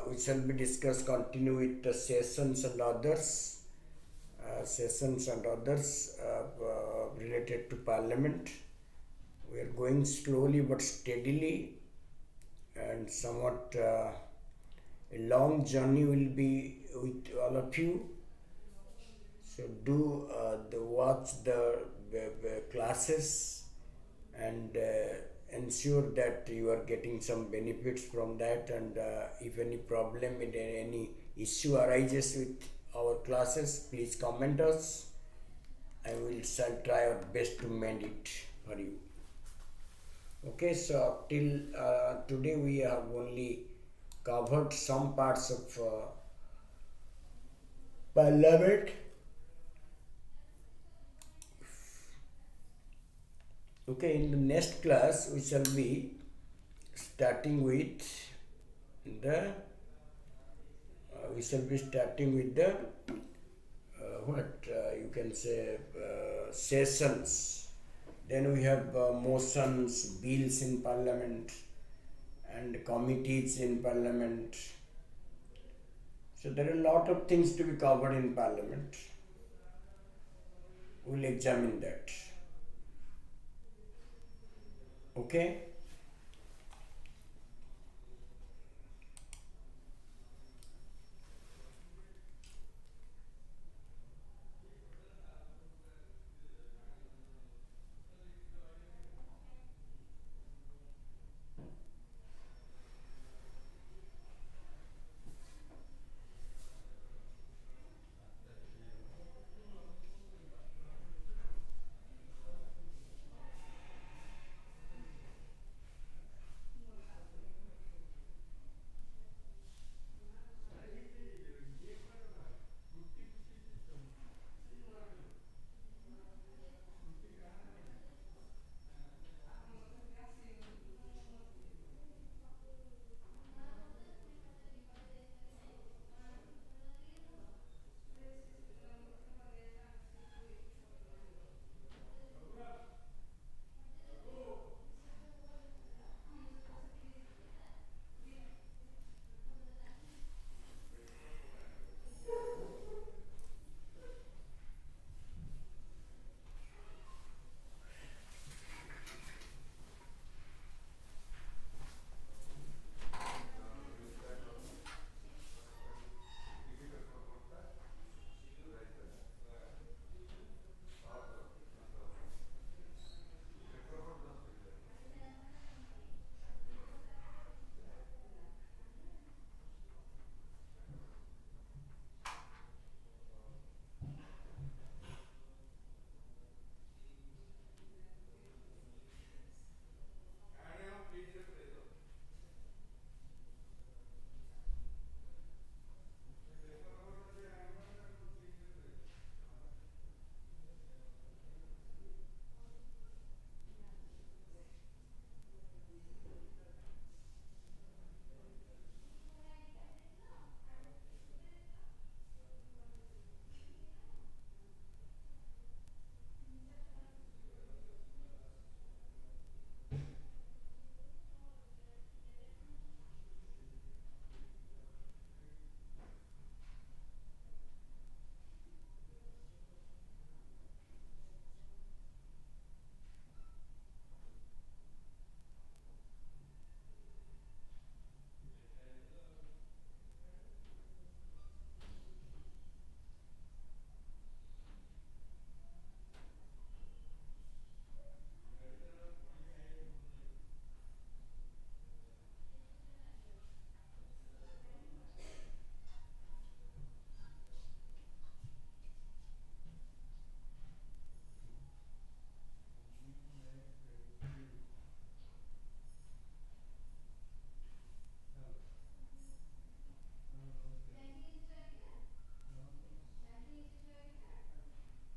we shall be continue with the sessions and others. Related to parliament. We are going slowly but steadily, and somewhat a long journey will be with all of you. So do watch the classes and ensure that you are getting some benefits from that, and if any problem, any issue arises with our classes, please comment us. I will try our best to mend it for you. Okay, so till today we have only covered some parts of parliament. Okay, in the next class we shall be starting with the you can say sessions. Then we have motions, bills in parliament, and committees in parliament. So there are a lot of things to be covered in parliament. We'll examine that. Okay.